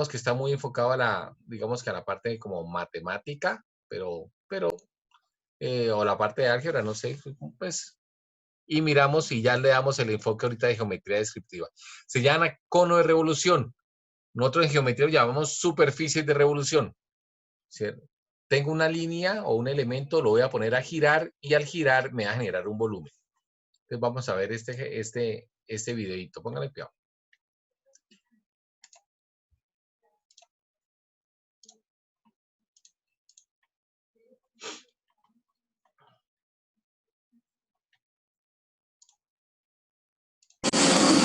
que está muy enfocado a la, digamos que a la parte como matemática, o la parte de álgebra, no sé, pues, y miramos y ya le damos el enfoque ahorita de geometría descriptiva. Se llama cono de revolución. Nosotros en geometría lo llamamos superficies de revolución, ¿cierto? Tengo una línea o un elemento, lo voy a poner a girar y al girar me va a generar un volumen. Entonces vamos a ver este videito. Póngale cuidado.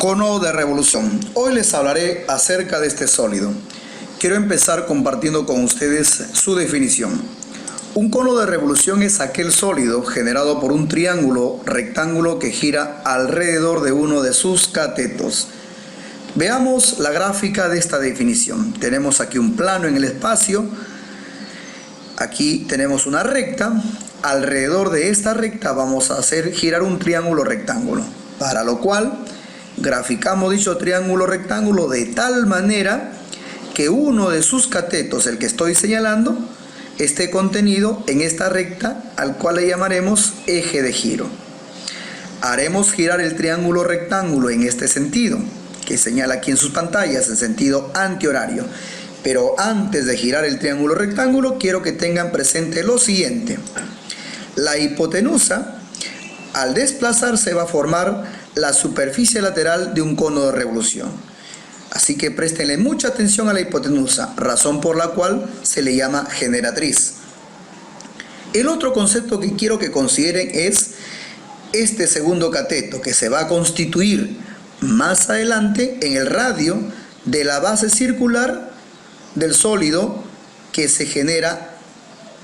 Cono de revolución. Hoy les hablaré acerca de este sólido. Quiero empezar compartiendo con ustedes su definición. Un cono de revolución es aquel sólido generado por un triángulo rectángulo que gira alrededor de uno de sus catetos. Veamos la gráfica de esta definición. Tenemos aquí un plano en el espacio. Aquí tenemos una recta. Alrededor de esta recta vamos a hacer girar un triángulo rectángulo, para lo cual graficamos dicho triángulo rectángulo de tal manera que uno de sus catetos, el que estoy señalando, esté contenido en esta recta, al cual le llamaremos eje de giro. Haremos girar el triángulo rectángulo en este sentido, que señala aquí en sus pantallas, en sentido antihorario. Pero antes de girar el triángulo rectángulo, quiero que tengan presente lo siguiente. La hipotenusa, al desplazarse, va a formar la superficie lateral de un cono de revolución. Así que préstenle mucha atención a la hipotenusa, razón por la cual se le llama generatriz. El otro concepto que quiero que consideren es este segundo cateto, que se va a constituir más adelante en el radio de la base circular del sólido que se genera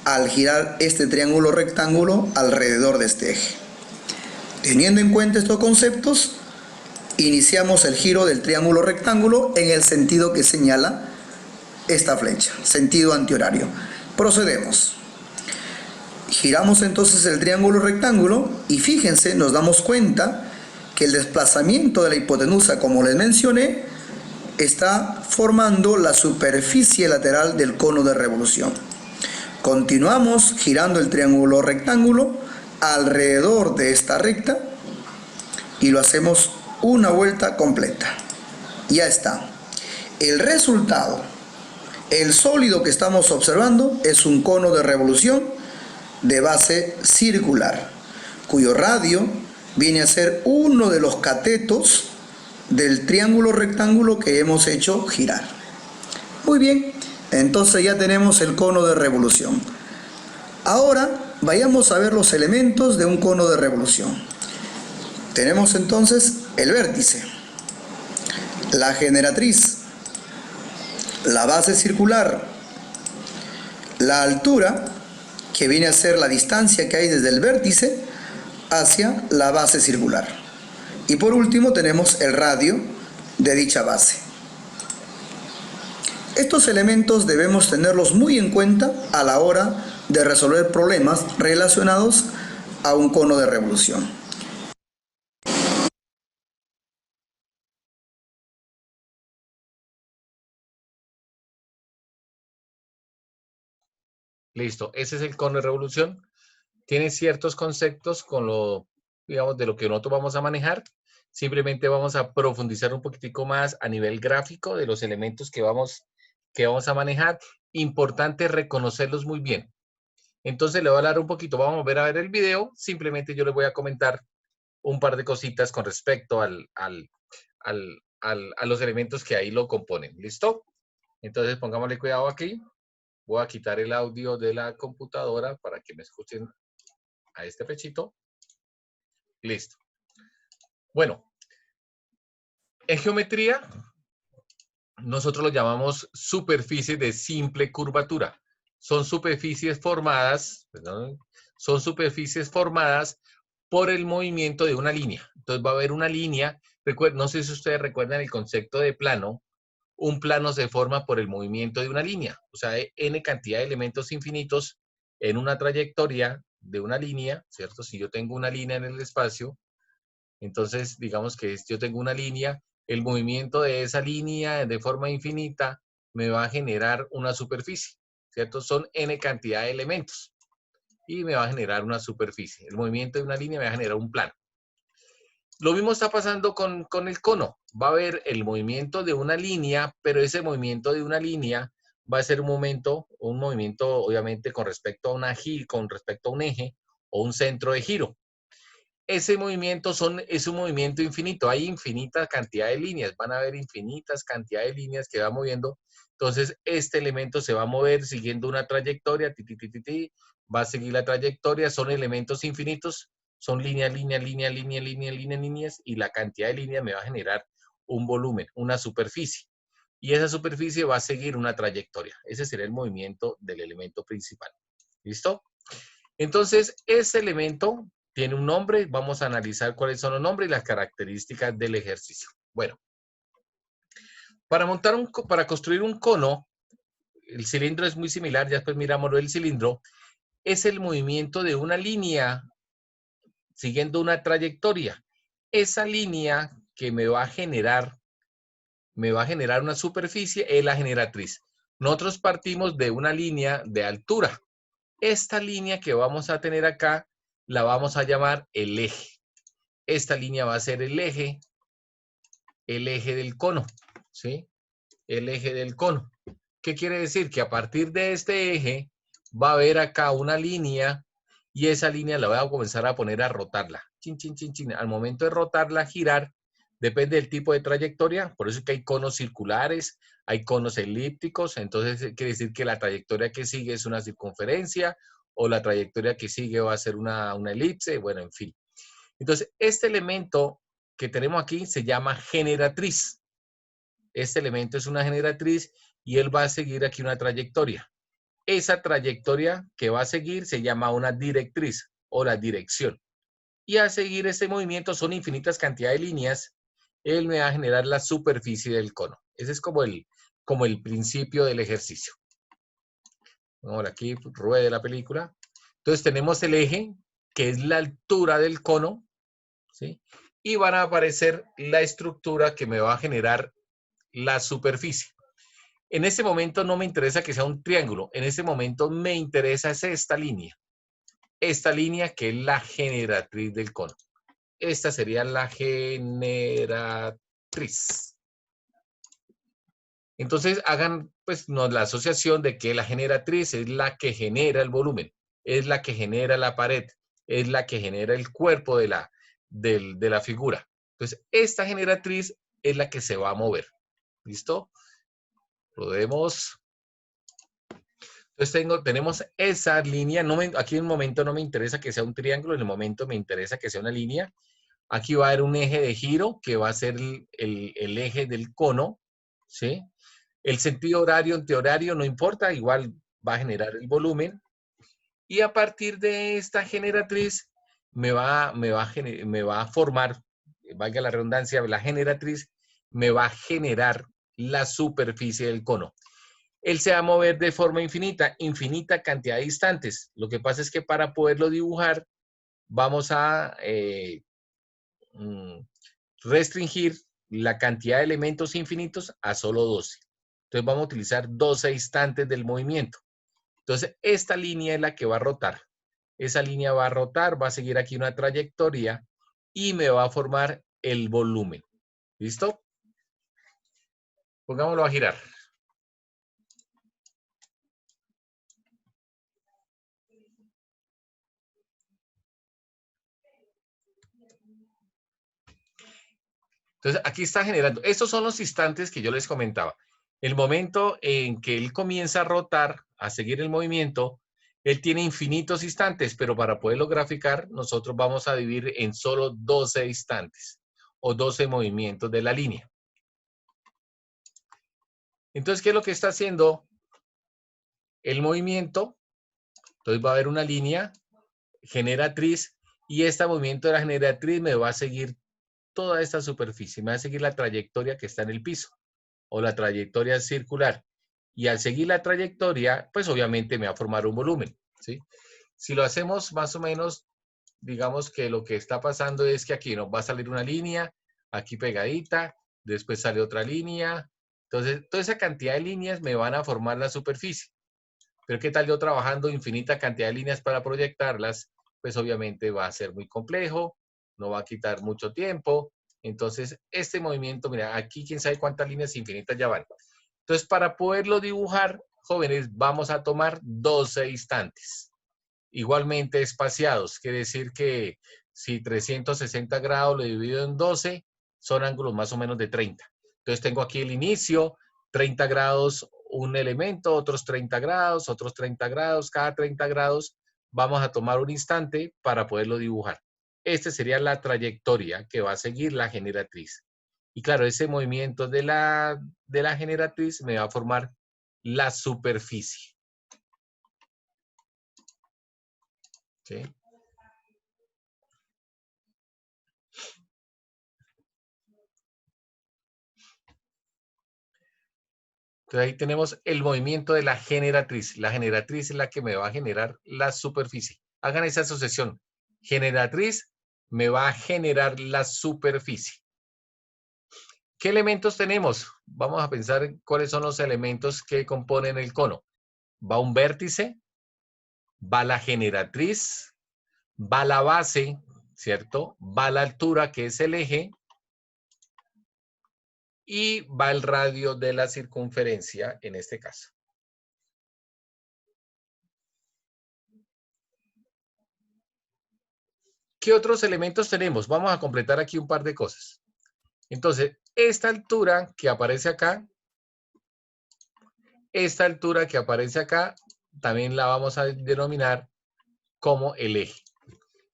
al girar este triángulo rectángulo alrededor de este eje. Teniendo en cuenta estos conceptos, iniciamos el giro del triángulo rectángulo en el sentido que señala esta flecha, sentido antihorario. Procedemos. Giramos entonces el triángulo rectángulo y fíjense, nos damos cuenta que el desplazamiento de la hipotenusa, como les mencioné, está formando la superficie lateral del cono de revolución. Continuamos girando el triángulo rectángulo alrededor de esta recta y lo hacemos una vuelta completa. Ya está. El resultado, el sólido que estamos observando, es un cono de revolución de base circular, cuyo radio viene a ser uno de los catetos del triángulo rectángulo que hemos hecho girar. Muy bien, entonces ya tenemos el cono de revolución. Ahora vayamos a ver los elementos de un cono de revolución. Tenemos entonces el vértice, la generatriz, la base circular, la altura, que viene a ser la distancia que hay desde el vértice hacia la base circular. Y por último tenemos el radio de dicha base. Estos elementos debemos tenerlos muy en cuenta a la hora de resolver problemas relacionados a un cono de revolución. Listo, ese es el cono de revolución. Tiene ciertos conceptos con lo, digamos, de lo que nosotros vamos a manejar. Simplemente vamos a profundizar un poquitico más a nivel gráfico de los elementos que vamos a manejar. Importante reconocerlos muy bien. Entonces le voy a hablar un poquito, vamos a ver el video. Simplemente yo les voy a comentar un par de cositas con respecto a los elementos que ahí lo componen. ¿Listo? Entonces pongámosle cuidado aquí. Voy a quitar el audio de la computadora para que me escuchen a este pechito. Listo. Bueno, en geometría nosotros lo llamamos superficies de simple curvatura. Son superficies formadas, por el movimiento de una línea. Entonces va a haber una línea. No sé si ustedes recuerdan el concepto de plano. Un plano se forma por el movimiento de una línea. O sea, hay n cantidad de elementos infinitos en una trayectoria de una línea, ¿cierto? Si yo tengo una línea en el espacio, entonces digamos que yo tengo una línea, el movimiento de esa línea de forma infinita me va a generar una superficie, ¿cierto? Son n cantidad de elementos y me va a generar una superficie. El movimiento de una línea me va a generar un plano. Lo mismo está pasando con el cono. Va a haber el movimiento de una línea, pero ese movimiento de una línea va a ser un movimiento obviamente con respecto a con respecto a un eje o un centro de giro. Ese movimiento es un movimiento infinito. Hay infinita cantidad de líneas. Van a haber infinitas cantidad de líneas que va moviendo. Entonces, este elemento se va a mover siguiendo una trayectoria. Va a seguir la trayectoria. Son elementos infinitos. Son líneas, líneas. Y la cantidad de líneas me va a generar un volumen, una superficie. Y esa superficie va a seguir una trayectoria. Ese será el movimiento del elemento principal. ¿Listo? Entonces, este elemento tiene un nombre, vamos a analizar cuáles son los nombres y las características del ejercicio. Bueno, para construir un cono, el cilindro es muy similar, ya después miramos el cilindro, es el movimiento de una línea siguiendo una trayectoria. Esa línea que me va a generar una superficie es la generatriz. Nosotros partimos de una línea de altura. Esta línea que vamos a tener acá la vamos a llamar el eje. Esta línea va a ser el eje del cono, ¿sí? El eje del cono. ¿Qué quiere decir? Que a partir de este eje va a haber acá una línea y esa línea la voy a comenzar a poner a rotarla. Chin, chin, chin, chin. Al momento de rotarla, girar, depende del tipo de trayectoria. Por eso es que hay conos circulares, hay conos elípticos. Entonces quiere decir que la trayectoria que sigue es una circunferencia o la trayectoria que sigue va a ser una elipse. Bueno, en fin. Entonces, este elemento que tenemos aquí se llama generatriz. Este elemento es una generatriz y él va a seguir aquí una trayectoria. Esa trayectoria que va a seguir se llama una directriz o la dirección. Y al seguir ese movimiento son infinitas cantidades de líneas. Él me va a generar la superficie del cono. Ese es como el principio del ejercicio. Ahora aquí ruede la película. Entonces tenemos el eje, que es la altura del cono, ¿sí? Y van a aparecer la estructura que me va a generar la superficie. En ese momento no me interesa que sea un triángulo. En ese momento me interesa es esta línea. Esta línea que es la generatriz del cono. Esta sería la generatriz. Entonces hagan pues la asociación de que la generatriz es la que genera el volumen, es la que genera la pared, es la que genera el cuerpo de la figura. Entonces esta generatriz es la que se va a mover. ¿Listo? Podemos. Entonces tenemos esa línea. Aquí en el momento no me interesa que sea un triángulo, en el momento me interesa que sea una línea. Aquí va a haber un eje de giro que va a ser el eje del cono, ¿sí? El sentido horario, antihorario, no importa, igual va a generar el volumen. Y a partir de esta generatriz me va a formar, valga la redundancia, la generatriz me va a generar la superficie del cono. Él se va a mover de forma infinita cantidad de instantes. Lo que pasa es que para poderlo dibujar vamos a restringir la cantidad de elementos infinitos a solo 12. Entonces vamos a utilizar 12 instantes del movimiento. Entonces esta línea es la que va a rotar. Esa línea va a rotar, va a seguir aquí una trayectoria y me va a formar el volumen. ¿Listo? Pongámoslo a girar. Entonces, aquí está generando. Estos son los instantes que yo les comentaba. El momento en que él comienza a rotar, a seguir el movimiento, él tiene infinitos instantes, pero para poderlo graficar, nosotros vamos a dividir en solo 12 instantes o 12 movimientos de la línea. Entonces, ¿qué es lo que está haciendo el movimiento? Entonces, va a haber una línea generatriz y este movimiento de la generatriz me va a seguir toda esta superficie, me va a seguir la trayectoria que está en el piso o la trayectoria circular. Y al seguir la trayectoria, pues obviamente me va a formar un volumen, ¿sí? Si lo hacemos más o menos, digamos que lo que está pasando es que aquí nos va a salir una línea, aquí pegadita, después sale otra línea, Entonces, toda esa cantidad de líneas me van a formar la superficie. Pero ¿qué tal yo trabajando infinita cantidad de líneas para proyectarlas? Pues obviamente va a ser muy complejo, no va a quitar mucho tiempo. Entonces, este movimiento, mira, aquí quién sabe cuántas líneas infinitas ya van. Entonces, para poderlo dibujar, jóvenes, vamos a tomar 12 instantes. Igualmente espaciados, quiere decir que si 360 grados lo divido en 12, son ángulos más o menos de 30. Entonces tengo aquí el inicio, 30 grados un elemento, otros 30 grados, otros 30 grados, cada 30 grados vamos a tomar un instante para poderlo dibujar. Esta sería la trayectoria que va a seguir la generatriz. Y claro, ese movimiento de la generatriz me va a formar la superficie. ¿Sí? Entonces ahí tenemos el movimiento de la generatriz. La generatriz es la que me va a generar la superficie. Hagan esa asociación. Generatriz me va a generar la superficie. ¿Qué elementos tenemos? Vamos a pensar cuáles son los elementos que componen el cono. Va un vértice, va la generatriz, va la base, ¿cierto? Va la altura, que es el eje, y va el radio de la circunferencia en este caso. ¿Qué otros elementos tenemos? Vamos a completar aquí un par de cosas. Entonces, esta altura que aparece acá, también la vamos a denominar como el eje.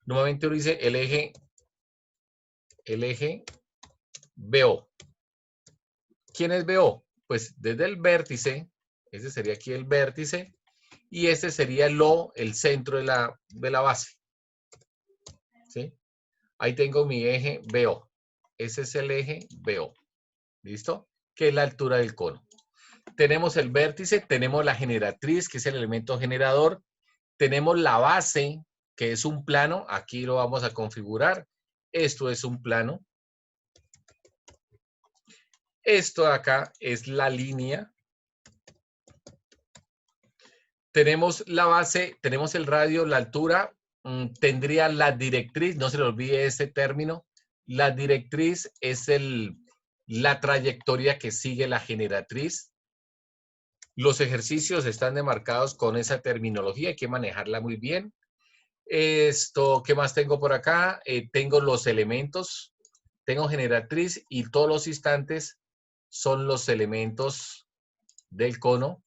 Nuevamente uno dice el eje BO. ¿Quién es BO? Pues desde el vértice, ese sería aquí el vértice, y este sería el O, el centro de la base. ¿Sí? Ahí tengo mi eje BO. Ese es el eje BO. ¿Listo? Que es la altura del cono. Tenemos el vértice, tenemos la generatriz, que es el elemento generador. Tenemos la base, que es un plano. Aquí lo vamos a configurar. Esto es un plano. Esto de acá es la línea. Tenemos la base, tenemos el radio, la altura. Tendría la directriz, no se le olvide ese término. La directriz es la trayectoria que sigue la generatriz. Los ejercicios están demarcados con esa terminología, hay que manejarla muy bien. Esto, ¿qué más tengo por acá? Tengo los elementos, tengo generatriz y todos los instantes son los elementos del cono.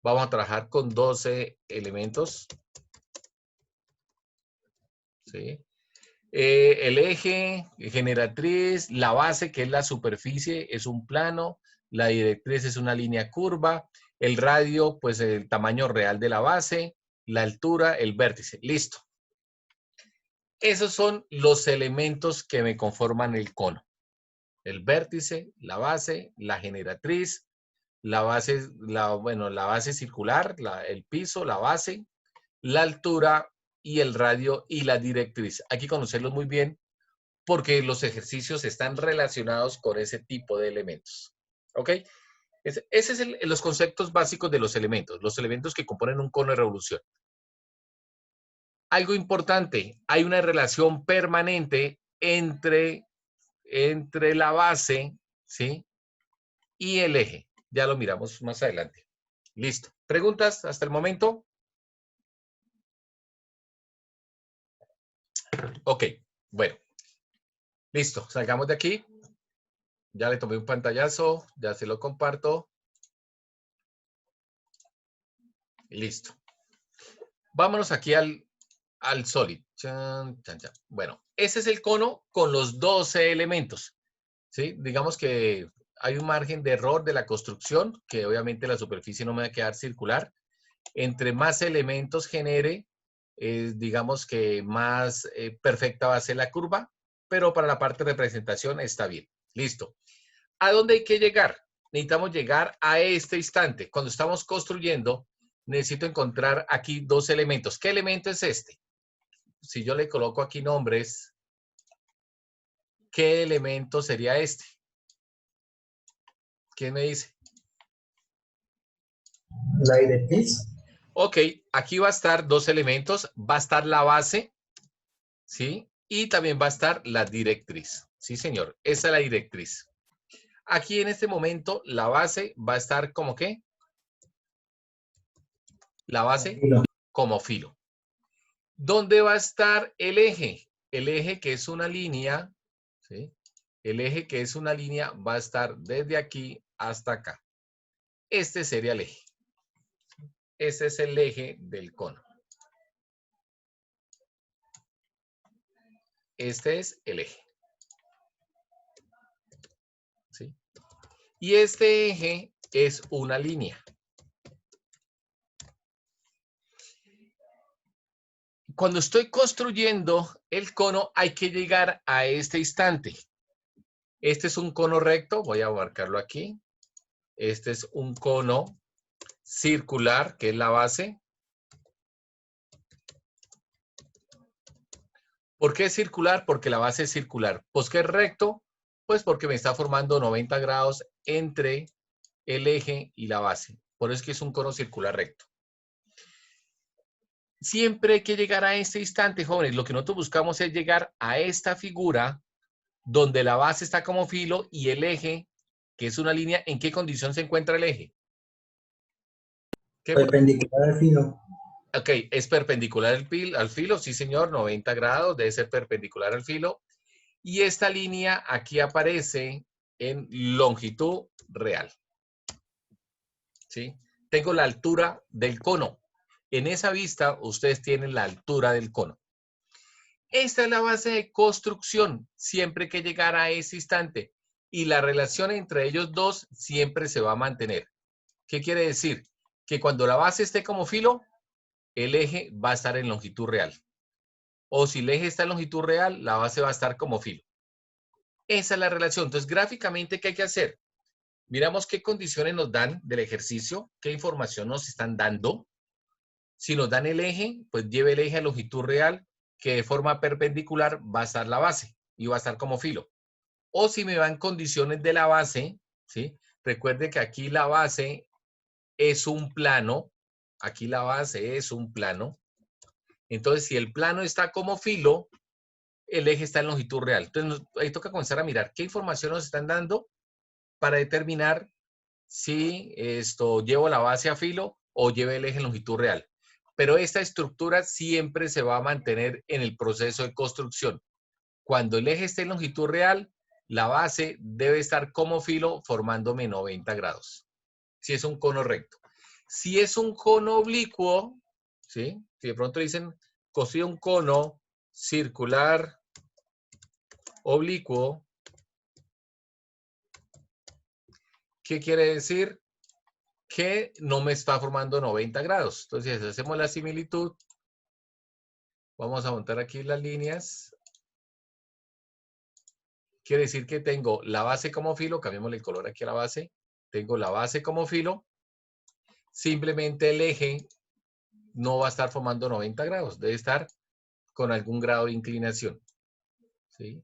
Vamos a trabajar con 12 elementos. ¿Sí? El eje, generatriz, la base, que es la superficie, es un plano, la directriz es una línea curva, el radio, pues el tamaño real de la base, la altura, el vértice. Listo. Esos son los elementos que me conforman el cono. El vértice, la base, la generatriz, la base, la base circular, el piso, la base, la altura y el radio y la directriz. Hay que conocerlos muy bien porque los ejercicios están relacionados con ese tipo de elementos. ¿Ok? Ese es los conceptos básicos de los elementos que componen un cono de revolución. Algo importante, hay una relación permanente entre la base, ¿sí? Y el eje. Ya lo miramos más adelante. Listo. ¿Preguntas hasta el momento? Ok, bueno. Listo, salgamos de aquí. Ya le tomé un pantallazo, ya se lo comparto. Listo. Vámonos aquí al Solid. Chan, chan, chan. Bueno, ese es el cono con los 12 elementos. ¿Sí? Digamos que hay un margen de error de la construcción, que obviamente la superficie no me va a quedar circular. Entre más elementos genere, digamos que más perfecta va a ser la curva, pero para la parte de representación está bien. Listo. ¿A dónde hay que llegar? Necesitamos llegar a este instante. Cuando estamos construyendo, necesito encontrar aquí dos elementos. ¿Qué elemento es este? Si yo le coloco aquí nombres, ¿qué elemento sería este? ¿Quién me dice? La directriz. Ok, aquí va a estar dos elementos. Va a estar la base, ¿sí? Y también va a estar la directriz. Sí, señor. Esa es la directriz. Aquí en este momento la base va a estar como ¿qué? La base como filo. ¿Dónde va a estar el eje? El eje, que es una línea, ¿sí? El eje, que es una línea, va a estar desde aquí hasta acá. Este sería el eje. Ese es el eje del cono. Este es el eje. ¿Sí? Y este eje es una línea. Cuando estoy construyendo el cono, hay que llegar a este instante. Este es un cono recto, voy a marcarlo aquí. Este es un cono circular, que es la base. ¿Por qué es circular? Porque la base es circular. ¿Pues qué es recto? Pues porque me está formando 90 grados entre el eje y la base. Por eso es que es un cono circular recto. Siempre hay que llegar a este instante, jóvenes. Lo que nosotros buscamos es llegar a esta figura donde la base está como filo y el eje, que es una línea, ¿en qué condición se encuentra el eje? Perpendicular al filo. Ok, es perpendicular al filo, sí señor, 90 grados, debe ser perpendicular al filo. Y esta línea aquí aparece en longitud real. ¿Sí? Tengo la altura del cono. En esa vista, ustedes tienen la altura del cono. Esta es la base de construcción, siempre hay que llegar a ese instante. Y la relación entre ellos dos siempre se va a mantener. ¿Qué quiere decir? Que cuando la base esté como filo, el eje va a estar en longitud real. O si el eje está en longitud real, la base va a estar como filo. Esa es la relación. Entonces, gráficamente, ¿qué hay que hacer? Miramos qué condiciones nos dan del ejercicio, qué información nos están dando. Si nos dan el eje, pues lleve el eje a longitud real, que de forma perpendicular va a estar la base y va a estar como filo. O si me dan condiciones de la base, ¿sí? Recuerde que aquí la base es un plano. Aquí la base es un plano. Entonces, si el plano está como filo, el eje está en longitud real. Entonces, ahí toca comenzar a mirar qué información nos están dando para determinar si esto llevo la base a filo o lleve el eje en longitud real. Pero esta estructura siempre se va a mantener en el proceso de construcción. Cuando el eje esté en longitud real, la base debe estar como filo formándome 90 grados. Si es un cono recto. Si es un cono oblicuo, ¿sí? Si de pronto dicen, construye un cono circular oblicuo, ¿qué quiere decir? Que no me está formando 90 grados. Entonces, si hacemos la similitud, vamos a montar aquí las líneas. Quiere decir que tengo la base como filo, cambiémosle el color aquí a la base. Tengo la base como filo. Simplemente el eje no va a estar formando 90 grados. Debe estar con algún grado de inclinación. ¿Sí?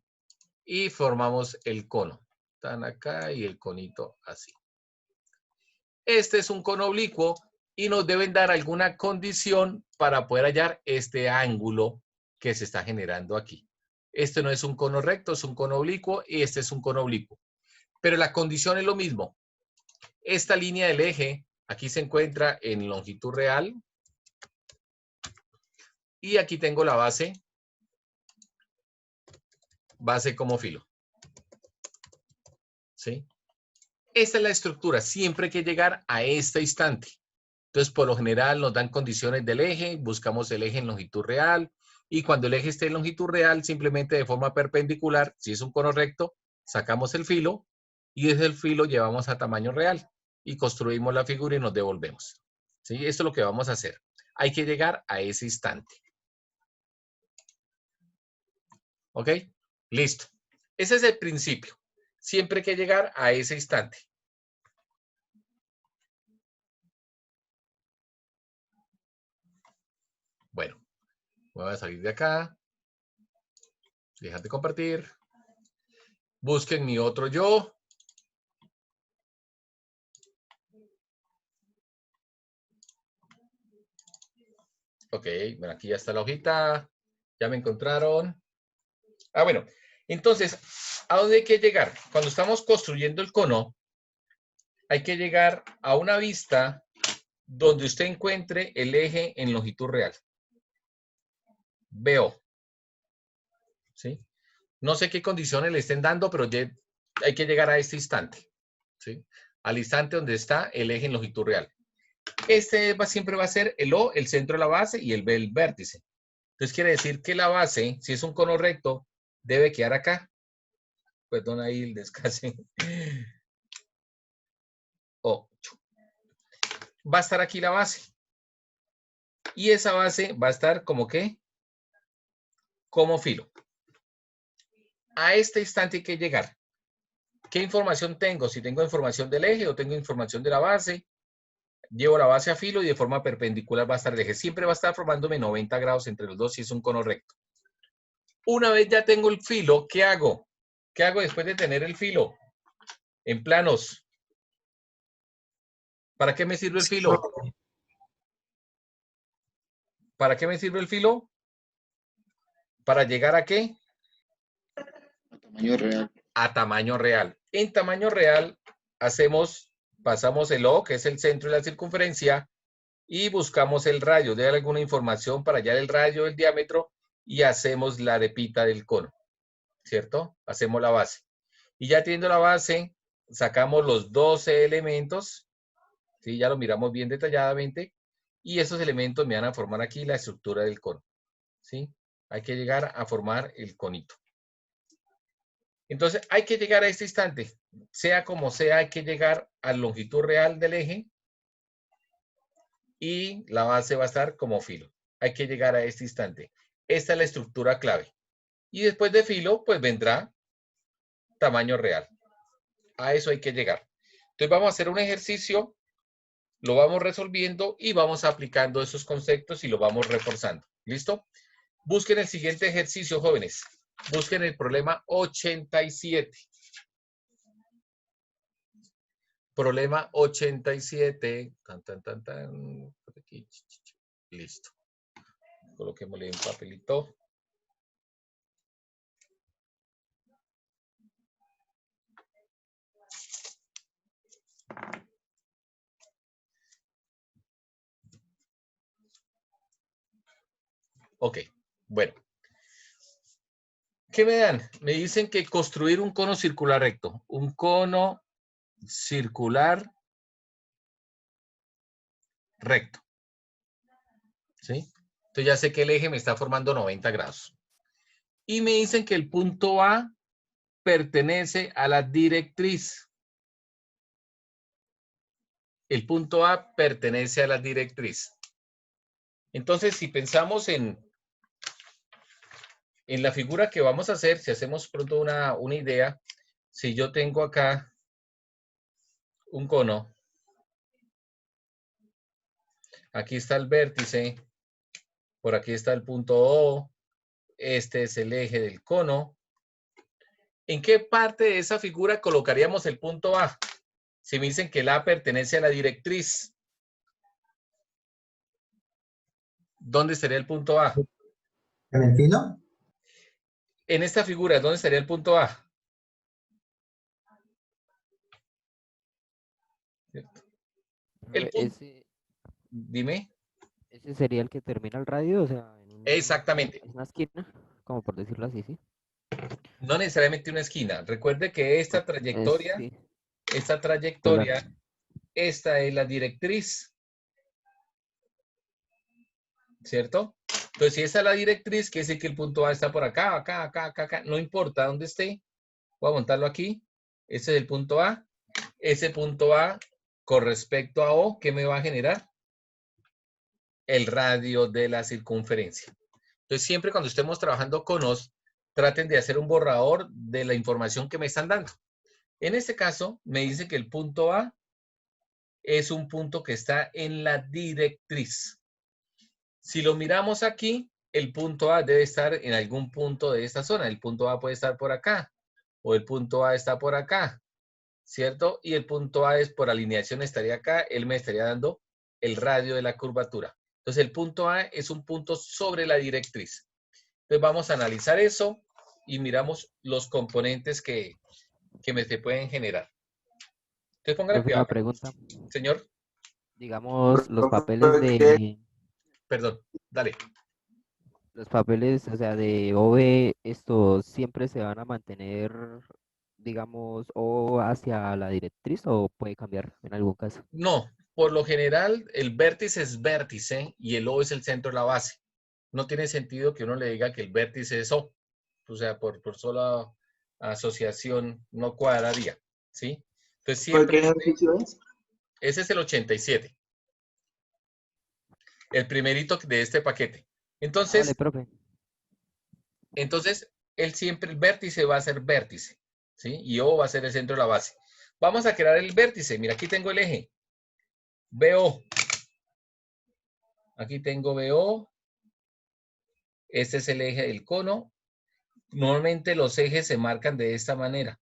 Y formamos el cono. Están acá y el conito así. Este es un cono oblicuo y nos deben dar alguna condición para poder hallar este ángulo que se está generando aquí. Este no es un cono recto, es un cono oblicuo y este es un cono oblicuo. Pero la condición es lo mismo. Esta línea del eje aquí se encuentra en longitud real y aquí tengo la base como filo. ¿Sí? Esta es la estructura. Siempre hay que llegar a este instante. Entonces, por lo general, nos dan condiciones del eje, buscamos el eje en longitud real, y cuando el eje esté en longitud real, simplemente de forma perpendicular, si es un cono recto, sacamos el filo, y desde el filo llevamos a tamaño real, y construimos la figura y nos devolvemos. ¿Sí? Esto es lo que vamos a hacer. Hay que llegar a ese instante. ¿Ok? Listo. Ese es el principio. Siempre hay que llegar a ese instante. Bueno, voy a salir de acá. Dejar de compartir. Busquen mi otro yo. Ok, bueno, aquí ya está la hojita. Ya me encontraron. Ah, bueno. Entonces, ¿a dónde hay que llegar? Cuando estamos construyendo el cono, hay que llegar a una vista donde usted encuentre el eje en longitud real. Veo. ¿Sí? No sé qué condiciones le estén dando, pero hay que llegar a este instante. ¿Sí? Al instante donde está el eje en longitud real. Este siempre va a ser el O, el centro de la base, y el B, el vértice. Entonces quiere decir que la base, si es un cono recto, debe quedar acá. Perdón ahí el descase. O. Va a estar aquí la base. Y esa base va a estar como ¿qué? Como filo. A este instante hay que llegar. ¿Qué información tengo? Si tengo información del eje o tengo información de la base, llevo la base a filo y de forma perpendicular va a estar el eje. Siempre va a estar formándome 90 grados entre los dos si es un cono recto. Una vez ya tengo el filo, ¿qué hago? ¿Qué hago después de tener el filo? En planos. ¿Para qué me sirve el filo? ¿Para qué me sirve el filo? ¿Para llegar a qué? A tamaño real. A tamaño real. En tamaño real pasamos el O, que es el centro de la circunferencia, y buscamos el radio. Debe alguna información para hallar el radio, el diámetro, y hacemos la arepita del cono, ¿cierto? Hacemos la base. Y ya teniendo la base, sacamos los 12 elementos, ¿sí? Ya lo miramos bien detalladamente, y esos elementos me van a formar aquí la estructura del cono, ¿sí? Hay que llegar a formar el conito. Entonces, hay que llegar a este instante. Sea como sea, hay que llegar a la longitud real del eje y la base va a estar como filo. Hay que llegar a este instante. Esta es la estructura clave. Y después de filo, pues vendrá tamaño real. A eso hay que llegar. Entonces, vamos a hacer un ejercicio, lo vamos resolviendo y vamos aplicando esos conceptos y lo vamos reforzando. ¿Listo? Busquen el siguiente ejercicio, jóvenes. Busquen el problema 87. Problema 87. Tan, tan, tan, tan. Aquí. Listo. Coloquémosle un papelito. Ok, bueno. ¿Qué me dan? Me dicen que construir un cono circular recto. Un cono circular recto. ¿Sí? Entonces ya sé que el eje me está formando 90 grados. Y me dicen que el punto A pertenece a la directriz. El punto A pertenece a la directriz. Entonces, si pensamos en la figura que vamos a hacer, si hacemos pronto una idea, si yo tengo acá un cono, aquí está el vértice, por aquí está el punto O, este es el eje del cono. ¿En qué parte de esa figura colocaríamos el punto A? Si me dicen que el A pertenece a la directriz, ¿dónde estaría el punto A? ¿En el filo? En esta figura, ¿dónde estaría el punto A? El punto, dime. Ese sería el que termina el radio, o sea, Exactamente. en una esquina, como por decirlo así, ¿sí? No necesariamente una esquina. Recuerde que esta trayectoria, Sí, esta es la directriz, ¿cierto? Entonces, si esta es la directriz, quiere decir que el punto A está por acá, acá, no importa dónde esté. Voy a montarlo aquí. Ese es el punto A. Ese punto A, con respecto a O, ¿qué me va a generar? El radio de la circunferencia. Entonces, siempre cuando estemos trabajando con OS, traten de hacer un borrador de la información que me están dando. En este caso, me dice que el punto A es un punto que está en la directriz. Si lo miramos aquí, el punto A debe estar en algún punto de esta zona. El punto A puede estar por acá, o el punto A está por acá, ¿cierto? Y el punto A es por alineación, estaría acá. Él me estaría dando el radio de la curvatura. Entonces el punto A es un punto sobre la directriz. Entonces vamos a analizar eso y miramos los componentes que se pueden generar. Entonces póngale Profe, una cuidado, pregunta. señor. Digamos, ¿Qué? Perdón, dale. los papeles, o sea, de OV, estos siempre se van a mantener, digamos, o hacia la directriz o puede cambiar en algún caso. No, por lo general el vértice es vértice y el O es el centro de la base. No tiene sentido que uno le diga que el vértice es O. O sea, por sola asociación no cuadraría, ¿sí? Entonces ¿Por siempre qué ejercicio es? ese es el 87, el primerito de este paquete. Ah, vale, Entonces, profe. el vértice va a ser vértice, ¿sí? Y O va a ser el centro de la base. Vamos a crear el vértice. Mira, aquí tengo el eje. BO. Aquí tengo BO. Este es el eje del cono. Normalmente los ejes se marcan de esta manera.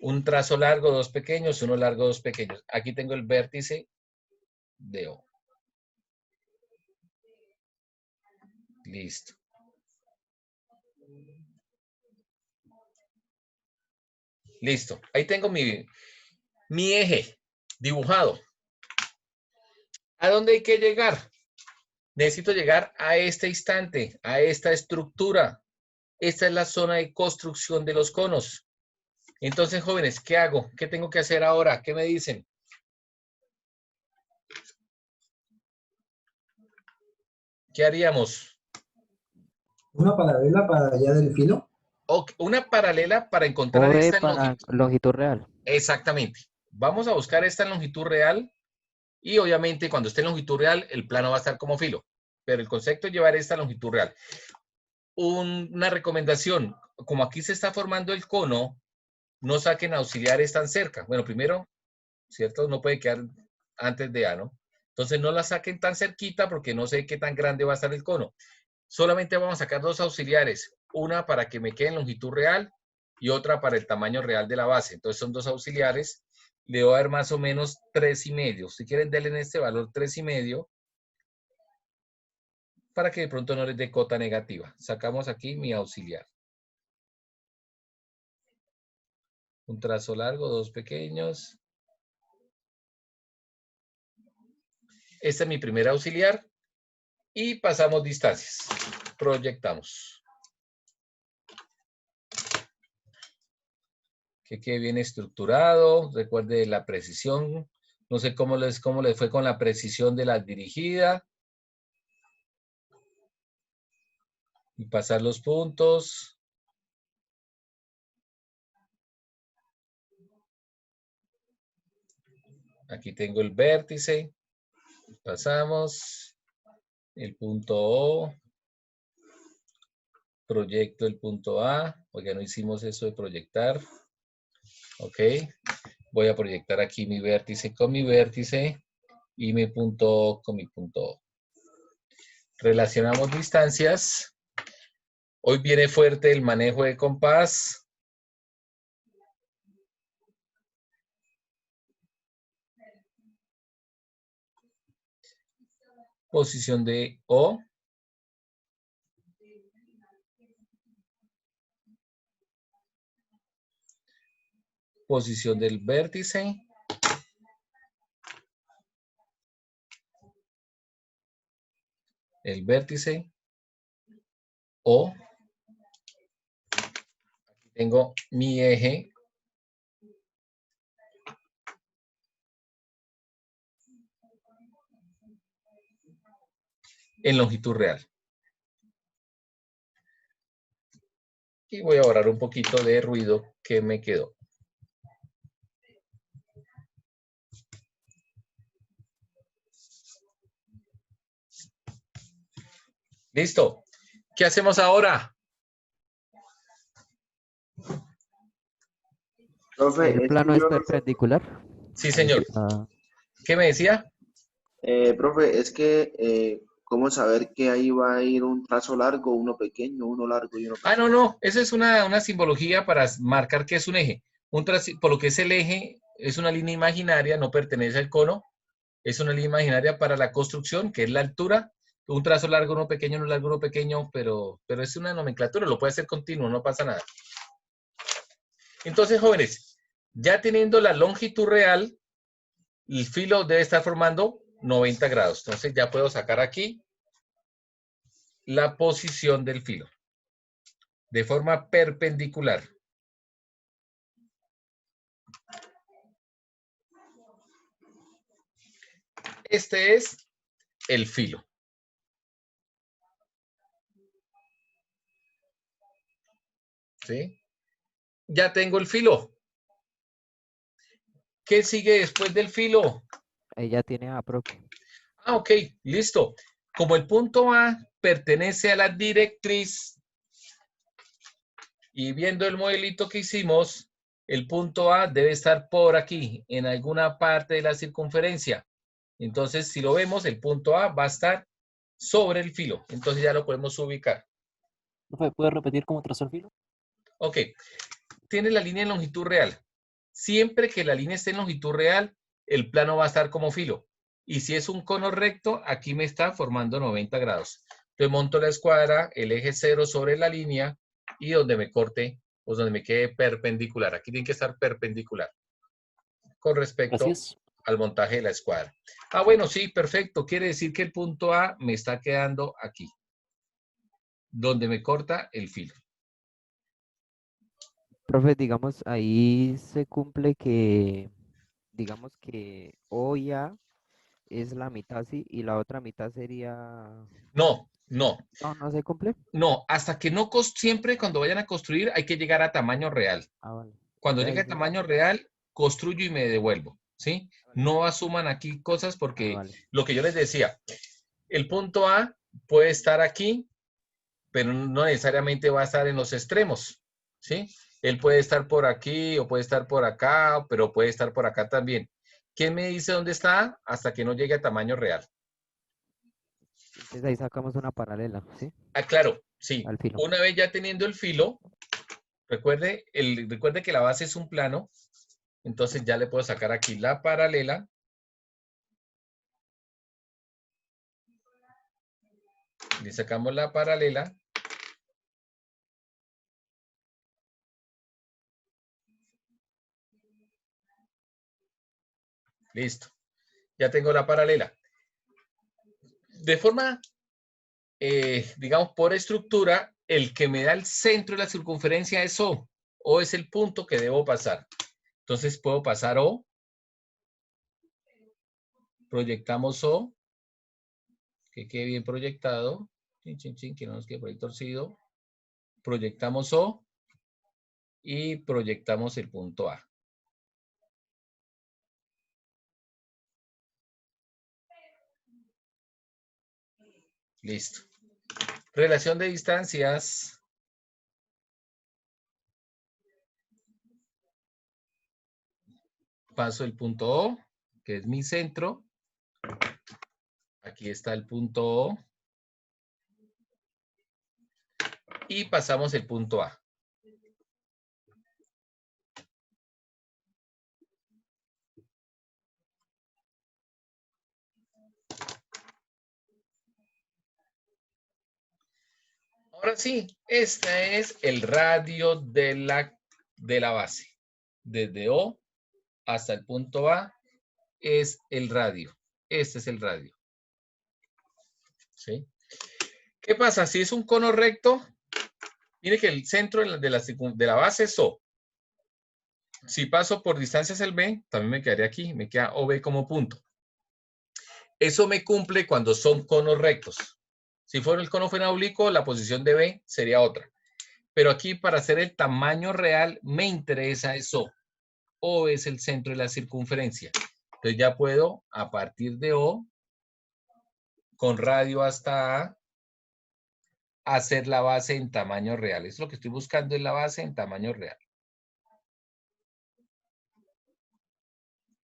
Un trazo largo, dos pequeños, uno largo, dos pequeños. Aquí tengo el vértice de O. Listo. Listo. Ahí tengo mi eje dibujado. ¿A dónde hay que llegar? Necesito llegar a este instante, a esta estructura. Esta es la zona de construcción de los conos. Entonces, jóvenes, ¿qué hago? ¿Qué tengo que hacer ahora? ¿Qué me dicen? ¿Qué haríamos? Una paralela para allá del filo. Una paralela para encontrar OV esta en para longitud. longitud real. Exactamente. Vamos a buscar esta en longitud real y obviamente cuando esté en longitud real el plano va a estar como filo. Pero el concepto es llevar esta longitud real. Una recomendación, como aquí se está formando el cono, no saquen auxiliares tan cerca. Bueno, primero, ¿cierto? No puede quedar antes de A, ¿no? Entonces no la saquen tan cerquita porque no sé qué tan grande va a estar el cono. Solamente vamos a sacar dos auxiliares, una para que me quede en longitud real y otra para el tamaño real de la base. Entonces son dos auxiliares. Le voy a dar más o menos 3,5. Si quieren, denle en este valor 3,5 para que de pronto no les dé cota negativa. Sacamos aquí mi auxiliar. Un trazo largo, dos pequeños. Este es mi primer auxiliar. Y pasamos distancias. Proyectamos. Que quede bien estructurado. Recuerde la precisión. No sé cómo les fue con la precisión de la dirigida. Y pasar los puntos. Aquí tengo el vértice. Pasamos. El punto O. Proyecto el punto A. Oiga, no hicimos eso de proyectar. Ok. Voy a proyectar aquí mi vértice con mi vértice y mi punto O con mi punto O. Relacionamos distancias. Hoy viene fuerte el manejo de compás. Posición de O. Posición del vértice. El vértice. O. Aquí tengo mi eje. En longitud real. Y voy a borrar un poquito de ruido que me quedó. Listo. ¿Qué hacemos ahora? Profe, El es plano que es yo, perpendicular. Sí, Ahí señor. está. ¿Qué me decía? profe, es que, ¿cómo saber que ahí va a ir un trazo largo, uno pequeño, uno largo y uno Ah, pequeño? no. Esa es una simbología para marcar que es un eje. Por lo que es el eje, es una línea imaginaria, no pertenece al cono. Es una línea imaginaria para la construcción, que es la altura. Un trazo largo, uno pequeño, uno largo, uno pequeño, pero es una nomenclatura, lo puede hacer continuo, no pasa nada. Entonces, jóvenes, ya teniendo la longitud real, el filo debe estar formando 90 grados. Entonces ya puedo sacar aquí la posición del filo de forma perpendicular. Este es el filo. ¿Sí? Ya tengo el filo. ¿Qué sigue después del filo? Ahí ya tiene A, profe. Ah, ok, listo. Como el punto A pertenece a la directriz y viendo el modelito que hicimos, el punto A debe estar por aquí, en alguna parte de la circunferencia. Entonces, si lo vemos, el punto A va a estar sobre el filo. Entonces ya lo podemos ubicar. Profe, ¿puede repetir cómo trazó el filo? Ok, tiene la línea en longitud real. Siempre que la línea esté en longitud real, el plano va a estar como filo. Y si es un cono recto, aquí me está formando 90 grados. Entonces monto la escuadra, el eje 0 sobre la línea y donde me corte, pues donde me quede perpendicular. Aquí tiene que estar perpendicular con respecto Gracias. al montaje de la escuadra. Ah, bueno, sí, perfecto. Quiere decir que el punto A me está quedando aquí, donde me corta el filo. Profe, digamos, ahí se cumple que, digamos que O y A es la mitad, sí, y la otra mitad sería... No, no. No, no se cumple. No, hasta que no, siempre cuando vayan a construir hay que llegar a tamaño real. Ah, vale. Cuando Ya llegue ahí a sí. tamaño real, construyo y me devuelvo, ¿sí? Vale. No asuman aquí cosas Ah, porque vale. lo que yo les decía, el punto A puede estar aquí, pero no necesariamente va a estar en los extremos, ¿sí? Él puede estar por aquí o puede estar por acá, pero puede estar por acá también. ¿Quién me dice dónde está hasta que no llegue a tamaño real? Entonces ahí sacamos una paralela, ¿sí? Ah, claro, sí. Al filo. Una vez ya teniendo el filo, recuerde que la base es un plano, entonces ya le puedo sacar aquí la paralela. Le sacamos la paralela. Listo. Ya tengo la paralela. De forma, digamos, por estructura, el que me da el centro de la circunferencia es O. O es el punto que debo pasar. Entonces puedo pasar O. Proyectamos O. Que quede bien proyectado. Chin, chin, chin, que no nos quede por ahí torcido. Proyectamos O. Y proyectamos el punto A. Listo. Relación de distancias. Paso el punto O, que es mi centro. Aquí está el punto O. Y pasamos el punto A. Ahora sí, este es el radio de la base. Desde O hasta el punto A es el radio. Este es el radio. ¿Sí? ¿Qué pasa? Si es un cono recto, mire que el centro de la base es O. Si paso por distancias el B, también me quedaría aquí. Me queda OB como punto. Eso me cumple cuando son conos rectos. Si fuera el cono fuera oblicuo, la posición de B sería otra. Pero aquí para hacer el tamaño real me interesa eso. O es el centro de la circunferencia. Entonces ya puedo, a partir de O, con radio hasta A, hacer la base en tamaño real. Es lo que estoy buscando, es la base en tamaño real.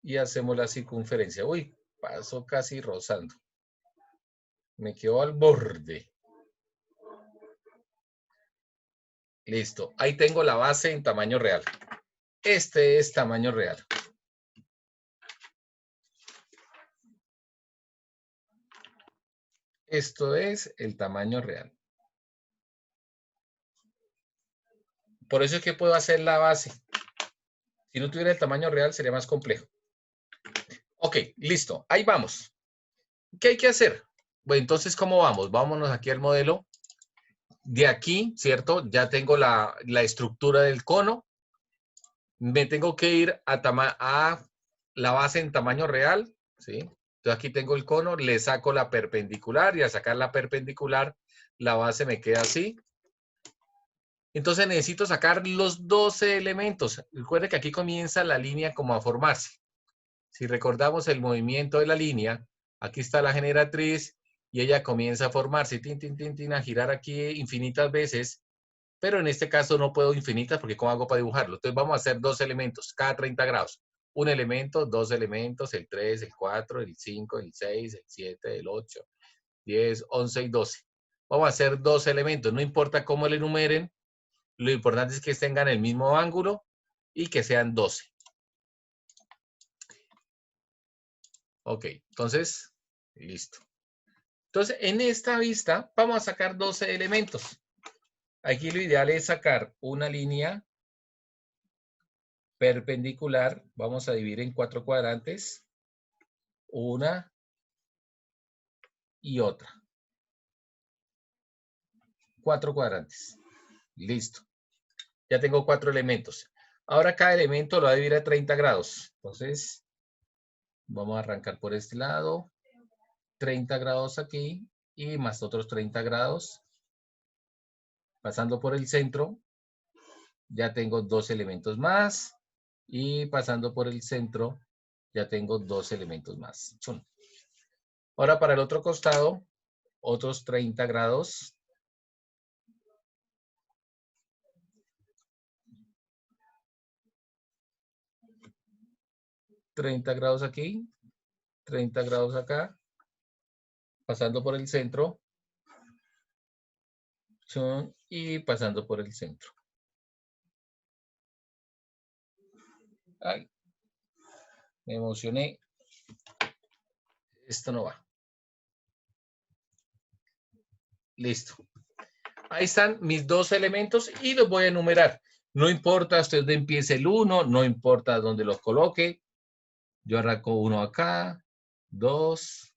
Y hacemos la circunferencia. Uy, paso casi rozando. Me quedo al borde. Listo. Ahí tengo la base en tamaño real. Este es tamaño real. Esto es el tamaño real. Por eso es que puedo hacer la base. Si no tuviera el tamaño real sería más complejo. Ok, listo. Ahí vamos. ¿Qué hay que hacer? Bueno, entonces, ¿cómo vamos? Vámonos aquí al modelo. De aquí, ¿cierto? Ya tengo la estructura del cono. Me tengo que ir a la base en tamaño real, ¿sí? Entonces aquí tengo el cono, le saco la perpendicular y al sacar la perpendicular, la base me queda así. Entonces necesito sacar los 12 elementos. Recuerden que aquí comienza la línea como a formarse. Si recordamos el movimiento de la línea, aquí está la generatriz y ella comienza a formarse, tin, tin, tin, tin, a girar aquí infinitas veces, pero en este caso no puedo infinitas porque ¿cómo hago para dibujarlo? Entonces vamos a hacer 2 elementos, cada 30 grados. Un elemento, 2 elementos, el 3, el 4, el 5, el 6, el 7, el 8, 10, 11 y 12. Vamos a hacer 2 elementos, no importa cómo le enumeren, lo importante es que tengan el mismo ángulo y que sean 12. Ok, entonces, listo. Entonces, en esta vista vamos a sacar 12 elementos. Aquí lo ideal es sacar una línea perpendicular. Vamos a dividir en 4 cuadrantes. Una y otra. 4 cuadrantes. Listo. Ya tengo 4 elementos. Ahora cada elemento lo voy a dividir a 30 grados. Entonces, vamos a arrancar por este lado. 30 grados aquí y más otros 30 grados. Pasando por el centro, ya tengo 2 elementos más. Y pasando por el centro, ya tengo 2 elementos más. Ahora para el otro costado, otros 30 grados. 30 grados aquí, 30 grados acá, pasando por el centro, y pasando por el centro. Ay, me emocioné. Esto no va. Listo. Ahí están mis 2 elementos y los voy a enumerar. No importa hasta dónde empiece el 1, no importa dónde los coloque. Yo arranco 1 acá, 2,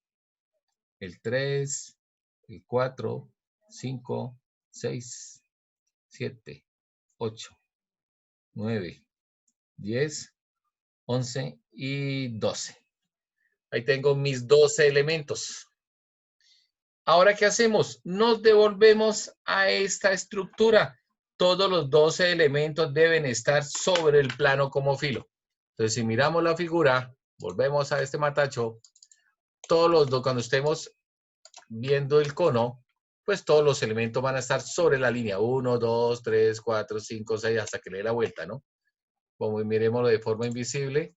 el 3, el 4, 5, 6, 7, 8, 9, 10, 11 y 12. Ahí tengo mis 12 elementos. Ahora, ¿qué hacemos? Nos devolvemos a esta estructura. Todos los 12 elementos deben estar sobre el plano como filo. Entonces, si miramos la figura, volvemos a este matacho, cuando estemos viendo el cono, pues todos los elementos van a estar sobre la línea. 1, 2, 3, 4, 5, 6, hasta que le dé la vuelta, ¿no? Como miremoslo de forma invisible.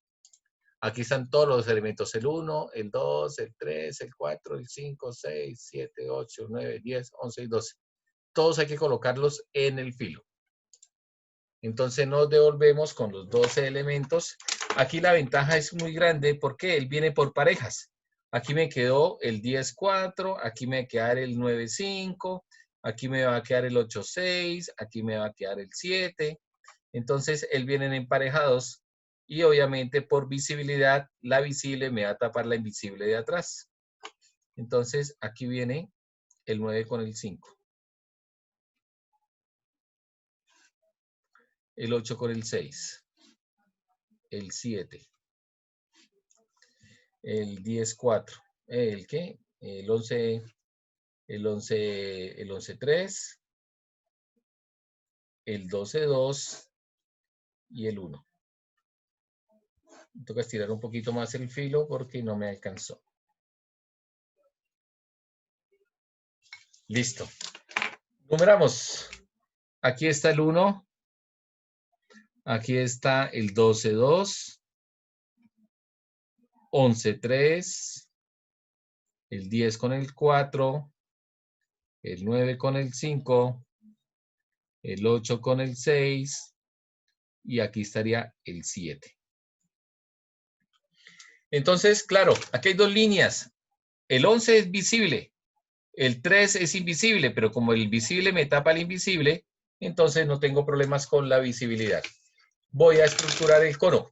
Aquí están todos los elementos, el 1, el 2, el 3, el 4, el 5, 6, 7, 8, 9, 10, 11 y 12. Todos hay que colocarlos en el filo. Entonces nos devolvemos con los 12 elementos. Aquí la ventaja es muy grande porque él viene por parejas. Aquí me quedó el 10, 4, aquí me va a quedar el 9, 5, aquí me va a quedar el 8, 6, aquí me va a quedar el 7. Entonces, él vienen emparejados y obviamente por visibilidad, la visible me va a tapar la invisible de atrás. Entonces, aquí viene el 9 con el 5. El 8 con el 6. El 7. El 10, 4. ¿El qué? El 11, 3. El 12, 2. Y el 1. Toca estirar un poquito más el filo porque no me alcanzó. Listo. Numeramos. Aquí está el 1. Aquí está el 12, 2. 11, 3. El 10 con el 4. El 9 con el 5. El 8 con el 6. Y aquí estaría el 7. Entonces, claro, aquí hay 2 líneas. El 11 es visible. El 3 es invisible, pero como el visible me tapa el invisible, entonces no tengo problemas con la visibilidad. Voy a estructurar el cono.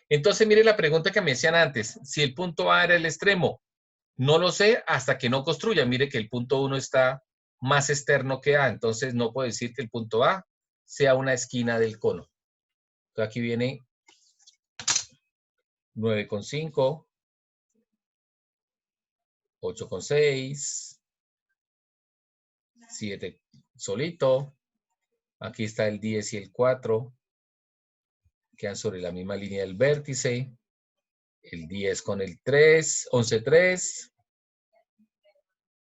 Entonces, mire la pregunta que me hacían antes. Si el punto A era el extremo, no lo sé hasta que no construya. Mire que el punto 1 está más externo que A, entonces no puedo decir que el punto A sea una esquina del cono. Entonces, aquí viene 9,5, 8,6, 7 solito. Aquí está el 10 y el 4. Quedan sobre la misma línea del vértice. El 10 con el 3, 11,3,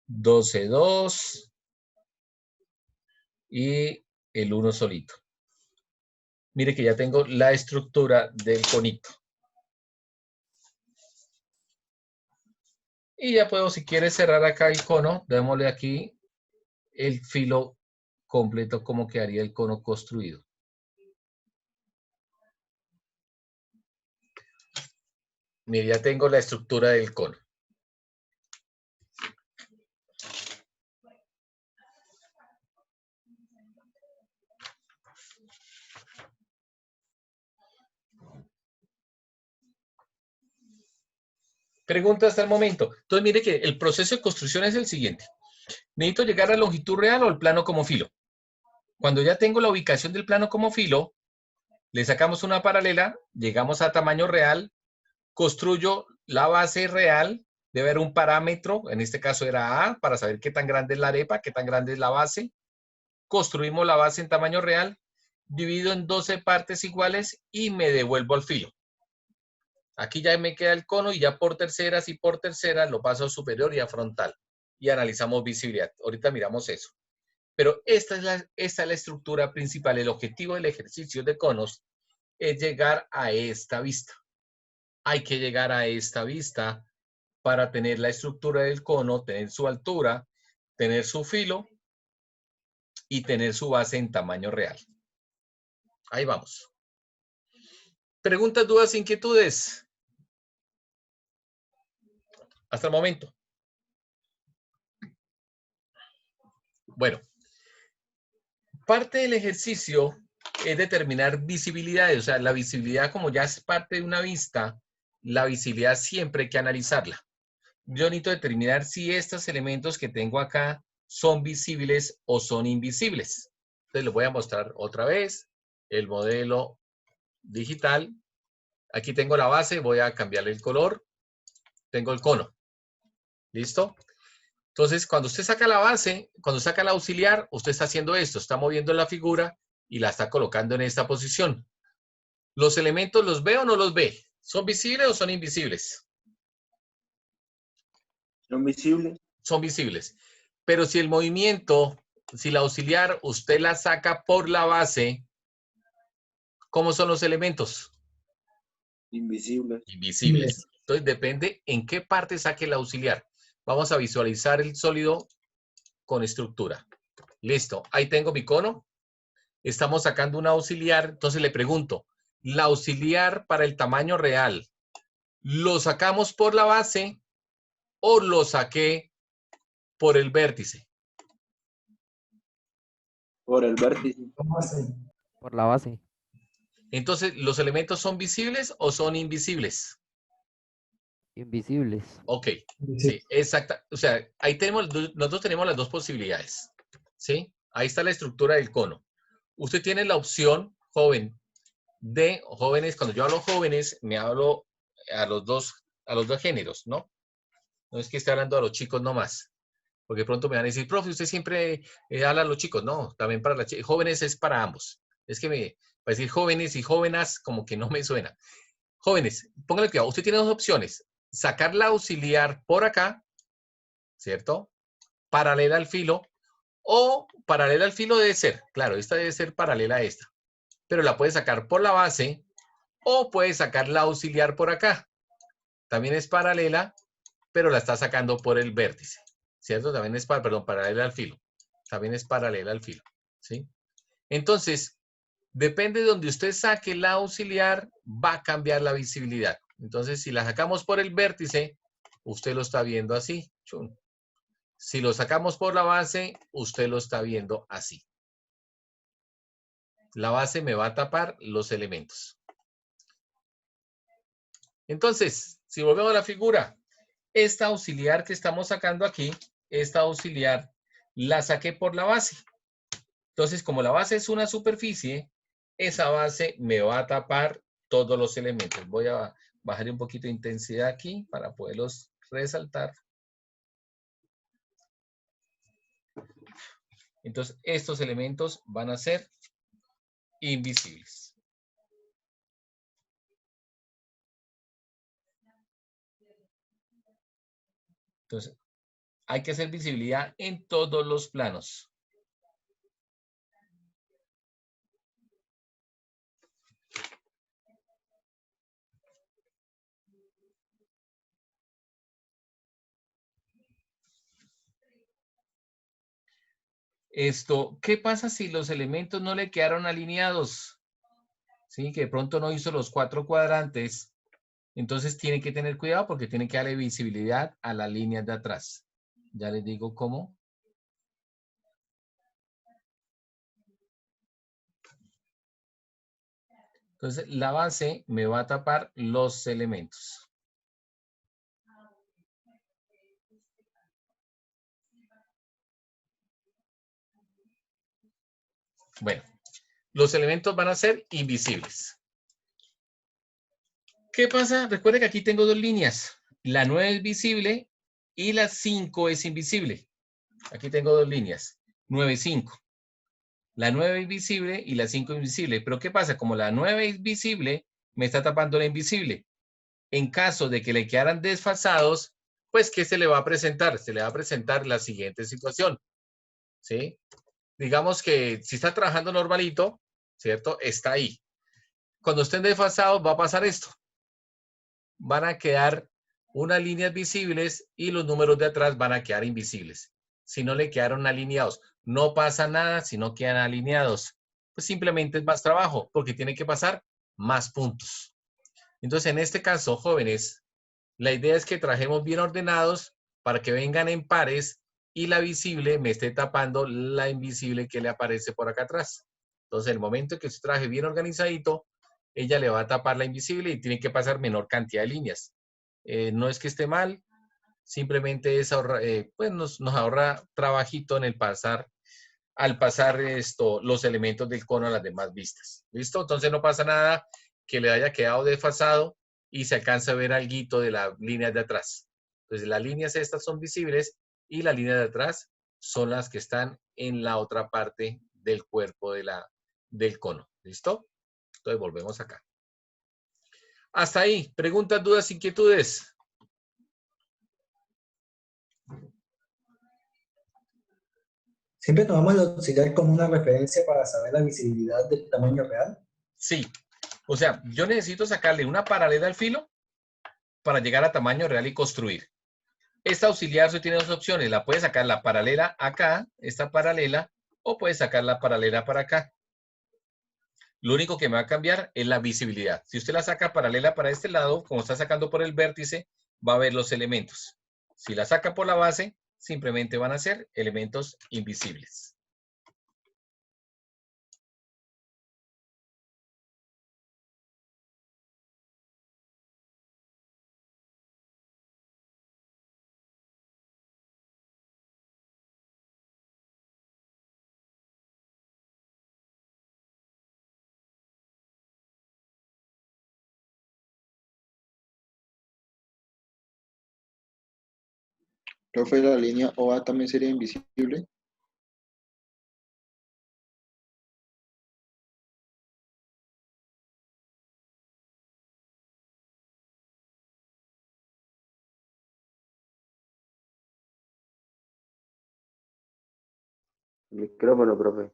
12,2 y el 1 solito. Mire que ya tengo la estructura del conito. Y ya puedo, si quiere, cerrar acá el cono. Démosle aquí el filo completo, como quedaría el cono construido. Mire, ya tengo la estructura del cono. Pregunta hasta el momento. Entonces, mire que el proceso de construcción es el siguiente. Necesito llegar a la longitud real o al plano como filo. Cuando ya tengo la ubicación del plano como filo, le sacamos una paralela, llegamos a tamaño real, construyo la base real, debe haber un parámetro, en este caso era A, para saber qué tan grande es la arepa, qué tan grande es la base. Construimos la base en tamaño real, divido en 12 partes iguales y me devuelvo al filo. Aquí ya me queda el cono y ya por terceras y por terceras lo paso a superior y a frontal. Y analizamos visibilidad. Ahorita miramos eso. Pero esta es la estructura principal. El objetivo del ejercicio de conos es llegar a esta vista. Hay que llegar a esta vista para tener la estructura del cono, tener su altura, tener su filo y tener su base en tamaño real. Ahí vamos. ¿Preguntas, dudas, inquietudes? Hasta el momento. Bueno, parte del ejercicio es determinar visibilidades. O sea, la visibilidad, como ya es parte de una vista, la visibilidad siempre hay que analizarla. Yo necesito determinar si estos elementos que tengo acá son visibles o son invisibles. Entonces les voy a mostrar otra vez el modelo digital. Aquí tengo la base, voy a cambiarle el color. Tengo el cono. ¿Listo? Entonces, cuando usted saca la base, cuando saca la auxiliar, usted está haciendo esto, está moviendo la figura y la está colocando en esta posición. ¿Los elementos los ve o no los ve? ¿Son visibles o son invisibles? ¿Son visibles? Son visibles. Pero si el movimiento, si la auxiliar, usted la saca por la base, ¿cómo son los elementos? Invisibles. Invisibles. Entonces, depende en qué parte saque el auxiliar. Vamos a visualizar el sólido con estructura. Listo. Ahí tengo mi cono. Estamos sacando un auxiliar. Entonces le pregunto, ¿la auxiliar para el tamaño real lo sacamos por la base o lo saqué por el vértice? Por el vértice. ¿Cómo así? Por la base. Entonces, ¿los elementos son visibles o son invisibles? Invisibles. Ok, sí, exacta. O sea, ahí tenemos, nosotros tenemos las dos posibilidades, ¿sí? Ahí está la estructura del cono. Usted tiene la opción, joven, de jóvenes. Cuando yo hablo jóvenes, me hablo a los dos géneros, ¿no? No es que esté hablando a los chicos nomás, porque pronto me van a decir, profe, usted siempre habla a los chicos. No, también para las jóvenes es para ambos. Es que para decir jóvenes y jóvenes como que no me suena. Jóvenes, póngale cuidado, usted tiene dos opciones. Sacar la auxiliar por acá, ¿cierto? Paralela al filo, o paralela al filo debe ser, claro, esta debe ser paralela a esta, pero la puede sacar por la base o puede sacar la auxiliar por acá. También es paralela, pero la está sacando por el vértice, ¿cierto? También es paralela al filo. También es paralela al filo, ¿sí? Entonces, depende de donde usted saque la auxiliar, va a cambiar la visibilidad. Entonces, si la sacamos por el vértice, usted lo está viendo así. Si lo sacamos por la base, usted lo está viendo así. La base me va a tapar los elementos. Entonces, si volvemos a la figura, esta auxiliar que estamos sacando aquí, esta auxiliar, la saqué por la base. Entonces, como la base es una superficie, esa base me va a tapar todos los elementos. Voy a bajar un poquito de intensidad aquí para poderlos resaltar. Entonces, estos elementos van a ser invisibles. Entonces, hay que hacer visibilidad en todos los planos. ¿Qué pasa si los elementos no le quedaron alineados? ¿Sí? Que de pronto no hizo los 4 cuadrantes. Entonces tiene que tener cuidado porque tiene que darle visibilidad a las líneas de atrás. Ya les digo cómo. Entonces la base me va a tapar los elementos. Bueno, los elementos van a ser invisibles. ¿Qué pasa? Recuerden que aquí tengo dos líneas. La 9 es visible y la 5 es invisible. Aquí tengo dos líneas. 9 y 5. La 9 es visible y la 5 es invisible. Pero ¿qué pasa? Como la 9 es visible, me está tapando la invisible. En caso de que le quedaran desfasados, pues ¿qué se le va a presentar? Se le va a presentar la siguiente situación. ¿Sí? Digamos que si está trabajando normalito, ¿cierto? Está ahí. Cuando estén desfasados va a pasar esto. Van a quedar unas líneas visibles y los números de atrás van a quedar invisibles. Si no le quedaron alineados, no pasa nada si no quedan alineados. Pues simplemente es más trabajo porque tiene que pasar más puntos. Entonces, en este caso, jóvenes, la idea es que trajemos bien ordenados para que vengan en pares y la visible me esté tapando la invisible que le aparece por acá atrás. Entonces, en el momento que se traje bien organizadito, ella le va a tapar la invisible y tiene que pasar menor cantidad de líneas. No es que esté mal, simplemente es pues nos ahorra trabajito en el al pasar los elementos del cono a las demás vistas. ¿Listo? Entonces no pasa nada que le haya quedado desfasado y se alcanza a ver alguito de las líneas de atrás. Entonces las líneas estas son visibles y las líneas de atrás son las que están en la otra parte del cuerpo del cono. ¿Listo? Entonces volvemos acá. Hasta ahí. ¿Preguntas, dudas, inquietudes? Siempre tomamos el auxiliar como una referencia para saber la visibilidad del tamaño real. Sí. O sea, yo necesito sacarle una paralela al filo para llegar a tamaño real y construir. Esta auxiliar tiene dos opciones. La puede sacar la paralela acá, esta paralela, o puede sacar la paralela para acá. Lo único que me va a cambiar es la visibilidad. Si usted la saca paralela para este lado, como está sacando por el vértice, va a ver los elementos. Si la saca por la base, simplemente van a ser elementos invisibles. Profe, la línea OA también sería invisible. El micrófono, profe.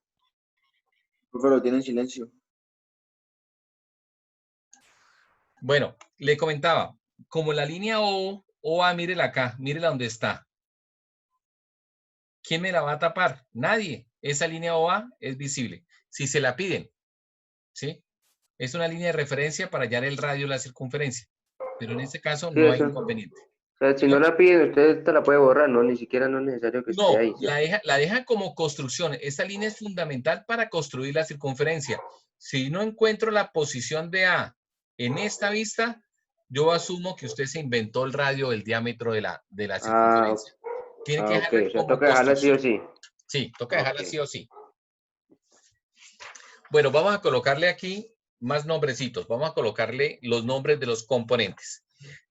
Profe, lo tiene en silencio. Bueno, le comentaba, como la línea OA, mírela acá, mírela donde está. ¿Quién me la va a tapar? Nadie. Esa línea OA es visible. Si se la piden, ¿sí? Es una línea de referencia para hallar el radio de la circunferencia. Pero en este caso Sí, no hay eso. inconveniente. O sea, si no la piden, usted te la puede borrar, ¿no? Ni siquiera no es necesario que esté No, ahí, ¿cierto? la deja como construcción. Esta línea es fundamental para construir la circunferencia. Si no encuentro la posición de A en esta vista, yo asumo que usted se inventó el radio, el diámetro de la Ah, circunferencia. Tiene que ok, dejarla o sea, como toca dejarla sí o construcción. sí. Sí, toca Ok. dejarla sí o sí. Bueno, vamos a colocarle aquí más nombrecitos. Vamos a colocarle los nombres de los componentes.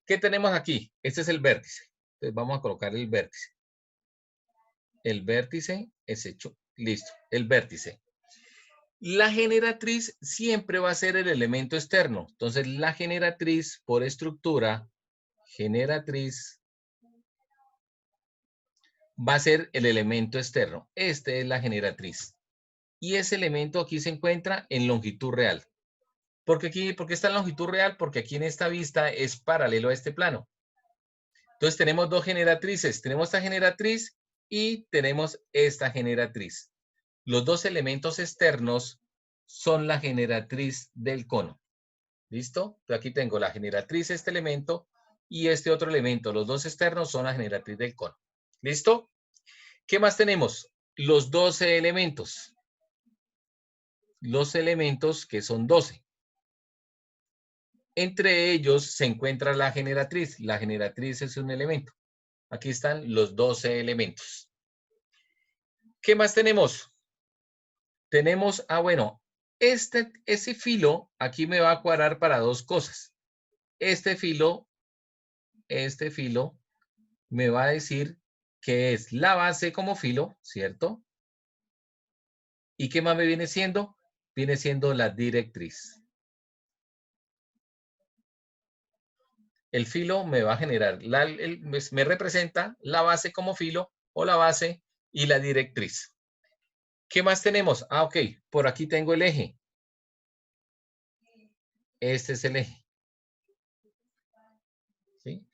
¿Qué tenemos aquí? Este es el vértice. Entonces vamos a colocar el vértice. El vértice es hecho. Listo, el vértice. La generatriz siempre va a ser el elemento externo. Entonces, la generatriz por estructura, generatriz, va a ser el elemento externo. Este es la generatriz. Y ese elemento aquí se encuentra en longitud real. ¿Por qué está en longitud real? Porque aquí en esta vista es paralelo a este plano. Entonces, tenemos dos generatrices. Tenemos esta generatriz y tenemos esta generatriz. Los dos elementos externos son la generatriz del cono. ¿Listo? Entonces aquí tengo la generatriz, este elemento, y este otro elemento. Los dos externos son la generatriz del cono. ¿Listo? ¿Qué más tenemos? Los 12 elementos. Los elementos que son 12. Entre ellos se encuentra la generatriz. La generatriz es un elemento. Aquí están los 12 elementos. ¿Qué más tenemos? Tenemos, bueno, ese filo aquí me va a cuadrar para dos cosas. Este filo me va a decir que es la base como filo, ¿cierto? ¿Y qué más me viene siendo? Viene siendo la directriz. El filo me va a generar, me representa la base como filo o la base y la directriz. ¿Qué más tenemos? Ok, por aquí tengo el eje. Este es el eje. ¿Sí?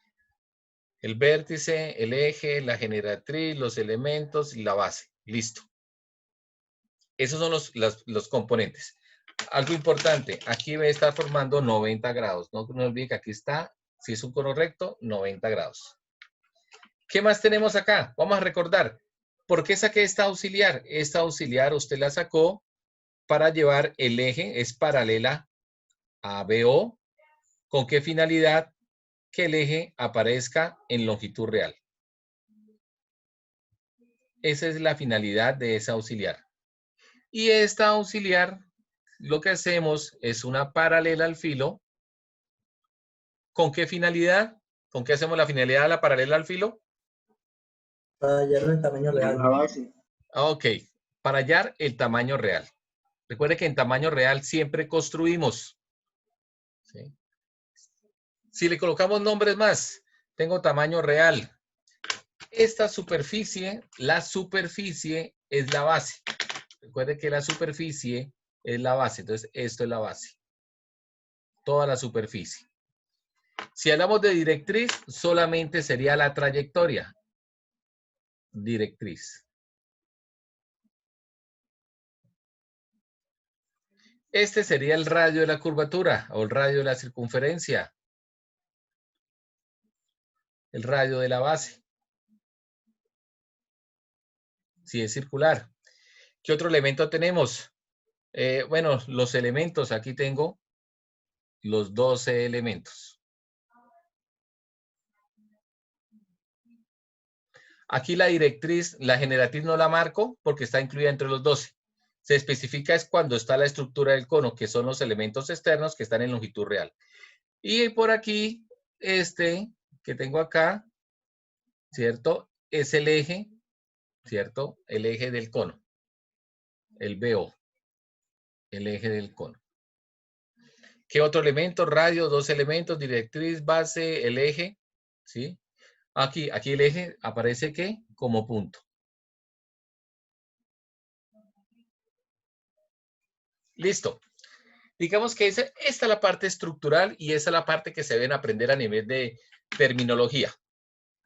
El vértice, el eje, la generatriz, los elementos y la base. Listo. Esos son los componentes. Algo importante, aquí va a estar formando 90 grados. No olviden que aquí está, si es un cono recto, 90 grados. ¿Qué más tenemos acá? Vamos a recordar. ¿Por qué saqué esta auxiliar? Esta auxiliar usted la sacó para llevar el eje, es paralela a BO. ¿Con qué finalidad? Que el eje aparezca en longitud real. Esa es la finalidad de esa auxiliar. Y esta auxiliar, lo que hacemos es una paralela al filo. ¿Con qué finalidad? ¿Con qué hacemos la finalidad de la paralela al filo? Para hallarlo en tamaño La real. base. Ok, para hallar el tamaño real. Recuerde que en tamaño real siempre construimos. ¿Sí? Si le colocamos nombres más, tengo tamaño real. Esta superficie, la superficie es la base. Recuerde que la superficie es la base. Entonces, esto es la base. Toda la superficie. Si hablamos de directriz, solamente sería la trayectoria. Directriz. Este sería el radio de la curvatura o el radio de la circunferencia. El radio de la base. Si es circular. ¿Qué otro elemento tenemos? Bueno, los elementos. Aquí tengo los 12 elementos. Aquí la directriz, la generatriz no la marco porque está incluida entre los 12. Se especifica es cuando está la estructura del cono, que son los elementos externos que están en longitud real. Y por aquí, este que tengo acá, ¿cierto? Es el eje, ¿cierto? El eje del cono. El BO. El eje del cono. ¿Qué otro elemento? Radio, dos elementos, directriz, base, el eje, ¿sí? Aquí el eje aparece ¿qué? Como punto. Listo. Digamos que esta es la parte estructural y esa es la parte que se deben aprender a nivel de terminología.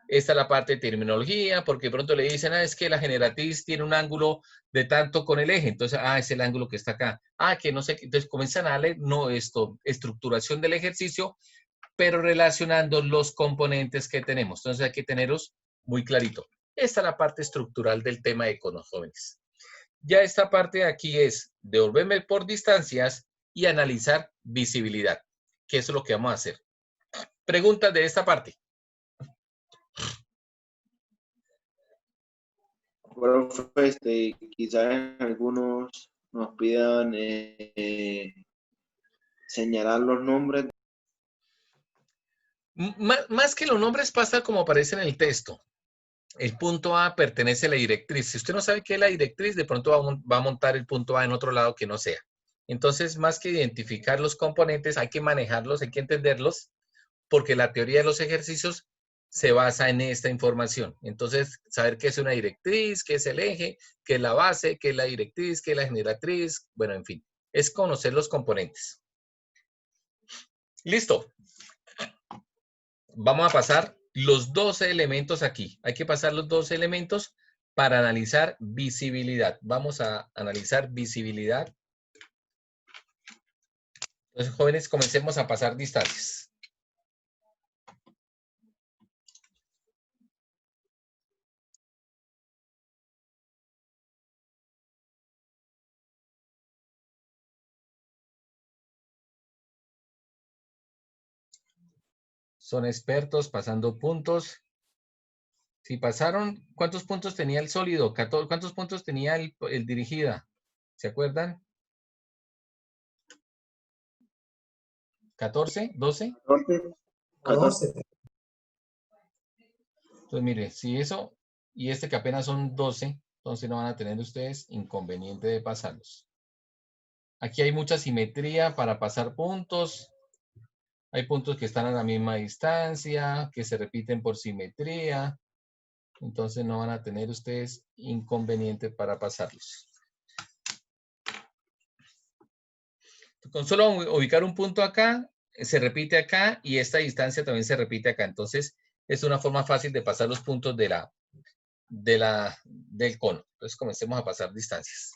Esta es la parte de terminología, porque pronto le dicen, es que la generatriz tiene un ángulo de tanto con el eje. Entonces, es el ángulo que está acá. Que no sé, entonces comienzan a leer, no, estructuración del ejercicio, pero relacionando los componentes que tenemos. Entonces hay que tenerlos muy clarito. Esta es la parte estructural del tema de conos jóvenes. Ya esta parte de aquí es devolverme por distancias y analizar visibilidad, que eso es lo que vamos a hacer. Preguntas de esta parte. Profe, quizás algunos nos pidan señalar los nombres. Más que los nombres pasa como aparece en el texto. El punto A pertenece a la directriz. Si usted no sabe qué es la directriz, de pronto va a montar el punto A en otro lado que no sea. Entonces, más que identificar los componentes, hay que manejarlos, hay que entenderlos, porque la teoría de los ejercicios se basa en esta información. Entonces, saber qué es una directriz, qué es el eje, qué es la base, qué es la directriz, qué es la generatriz, bueno, en fin, es conocer los componentes. Listo. Vamos a pasar los 12 elementos aquí. Hay que pasar los 12 elementos para analizar visibilidad. Vamos a analizar visibilidad. Entonces, jóvenes, comencemos a pasar distancias. Son expertos pasando puntos. Si pasaron, ¿cuántos puntos tenía el sólido? ¿Cuántos puntos tenía el dirigida? ¿Se acuerdan? ¿14? ¿12? 14. Entonces, mire, si eso y este que apenas son 12, entonces no van a tener ustedes inconveniente de pasarlos. Aquí hay mucha simetría para pasar puntos. Hay puntos que están a la misma distancia, que se repiten por simetría. Entonces no van a tener ustedes inconveniente para pasarlos. Con solo ubicar un punto acá, se repite acá y esta distancia también se repite acá. Entonces es una forma fácil de pasar los puntos del cono. Entonces comencemos a pasar distancias.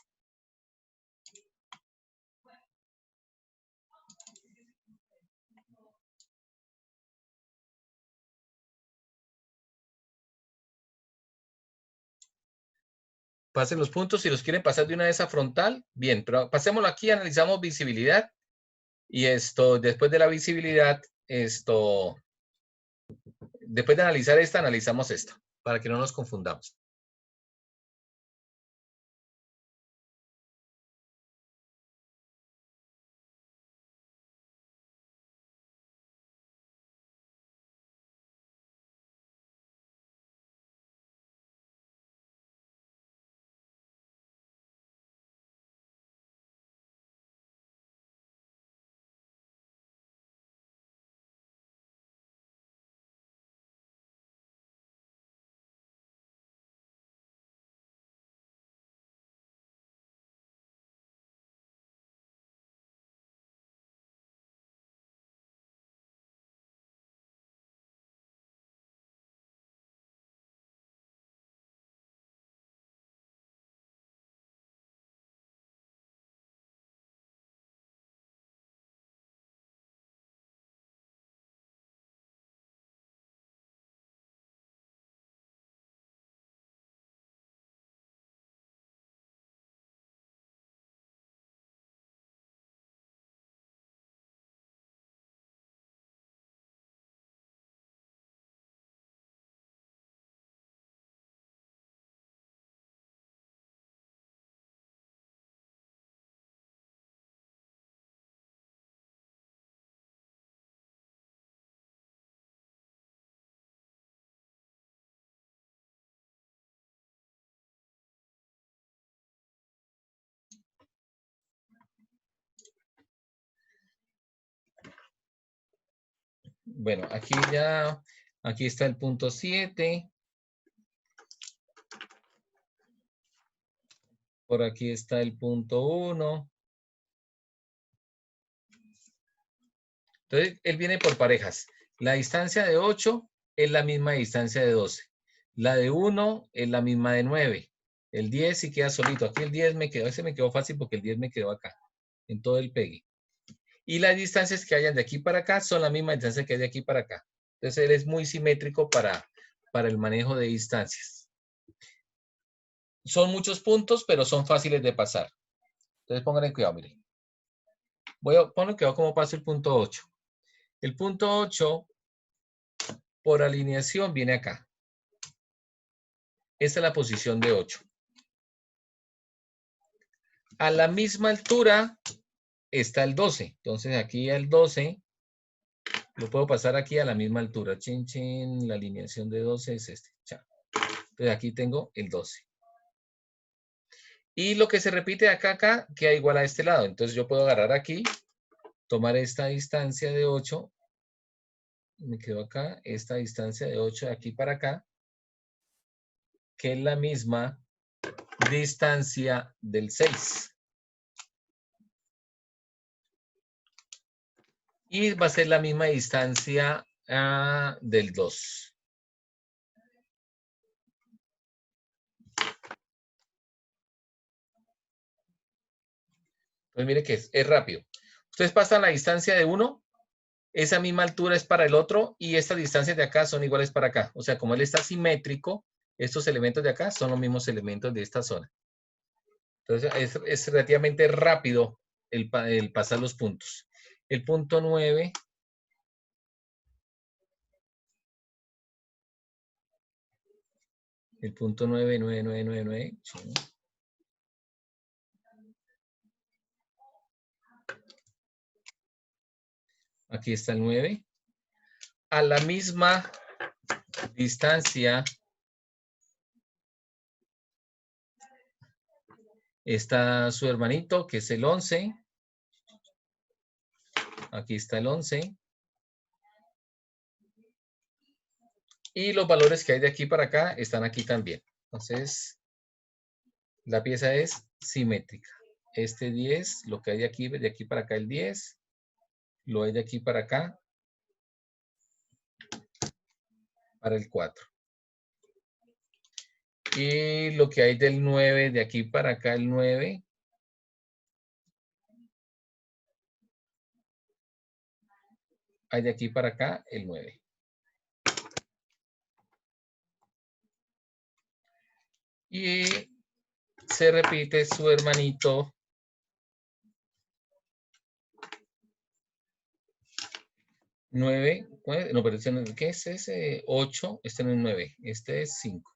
Pasen los puntos, si los quieren pasar de una vez a frontal, bien, pero pasémoslo aquí, analizamos visibilidad y después de la visibilidad, después de analizar esta, analizamos esta, para que no nos confundamos. Bueno, aquí está el punto 7. Por aquí está el punto 1. Entonces, él viene por parejas. La distancia de 8 es la misma distancia de 12. La de 1 es la misma de 9. El 10 sí queda solito. Aquí el 10 me quedó, ese me quedó fácil porque el 10 me quedó acá, en todo el pegue. Y las distancias que hayan de aquí para acá son la misma distancia que hay de aquí para acá. Entonces, él es muy simétrico para el manejo de distancias. Son muchos puntos, pero son fáciles de pasar. Entonces, pónganle cuidado, miren. Ponle cuidado cómo pasa el punto 8. El punto 8, por alineación, viene acá. Esta es la posición de 8. A la misma altura está el 12. Entonces, aquí el 12 lo puedo pasar aquí a la misma altura. Chin, chin, la alineación de 12 es este. Chao. Entonces, aquí tengo el 12. Y lo que se repite de acá a acá queda igual a este lado. Entonces, yo puedo agarrar aquí, tomar esta distancia de 8. Me quedo acá, esta distancia de 8 de aquí para acá, que es la misma distancia del 6. Y va a ser la misma distancia del 2. Pues mire que es rápido. Ustedes pasan la distancia de uno, esa misma altura es para el otro y estas distancias de acá son iguales para acá. O sea, como él está simétrico, estos elementos de acá son los mismos elementos de esta zona. Entonces, es relativamente rápido el pasar los puntos. El punto 9... El punto 9, 9, 9, 9, 9. Sí. Aquí está el 9. A la misma distancia está su hermanito, que es el 11. Aquí está el 11. Y los valores que hay de aquí para acá están aquí también. Entonces, la pieza es simétrica. Este 10, lo que hay de aquí para acá el 10. Lo hay de aquí para acá, para el 4. Y lo que hay del 9, de aquí para acá el 9. Hay de aquí para acá el 9. Y se repite su hermanito. 9, no, pero ¿qué es ese? 8, este no es 9, este es 5.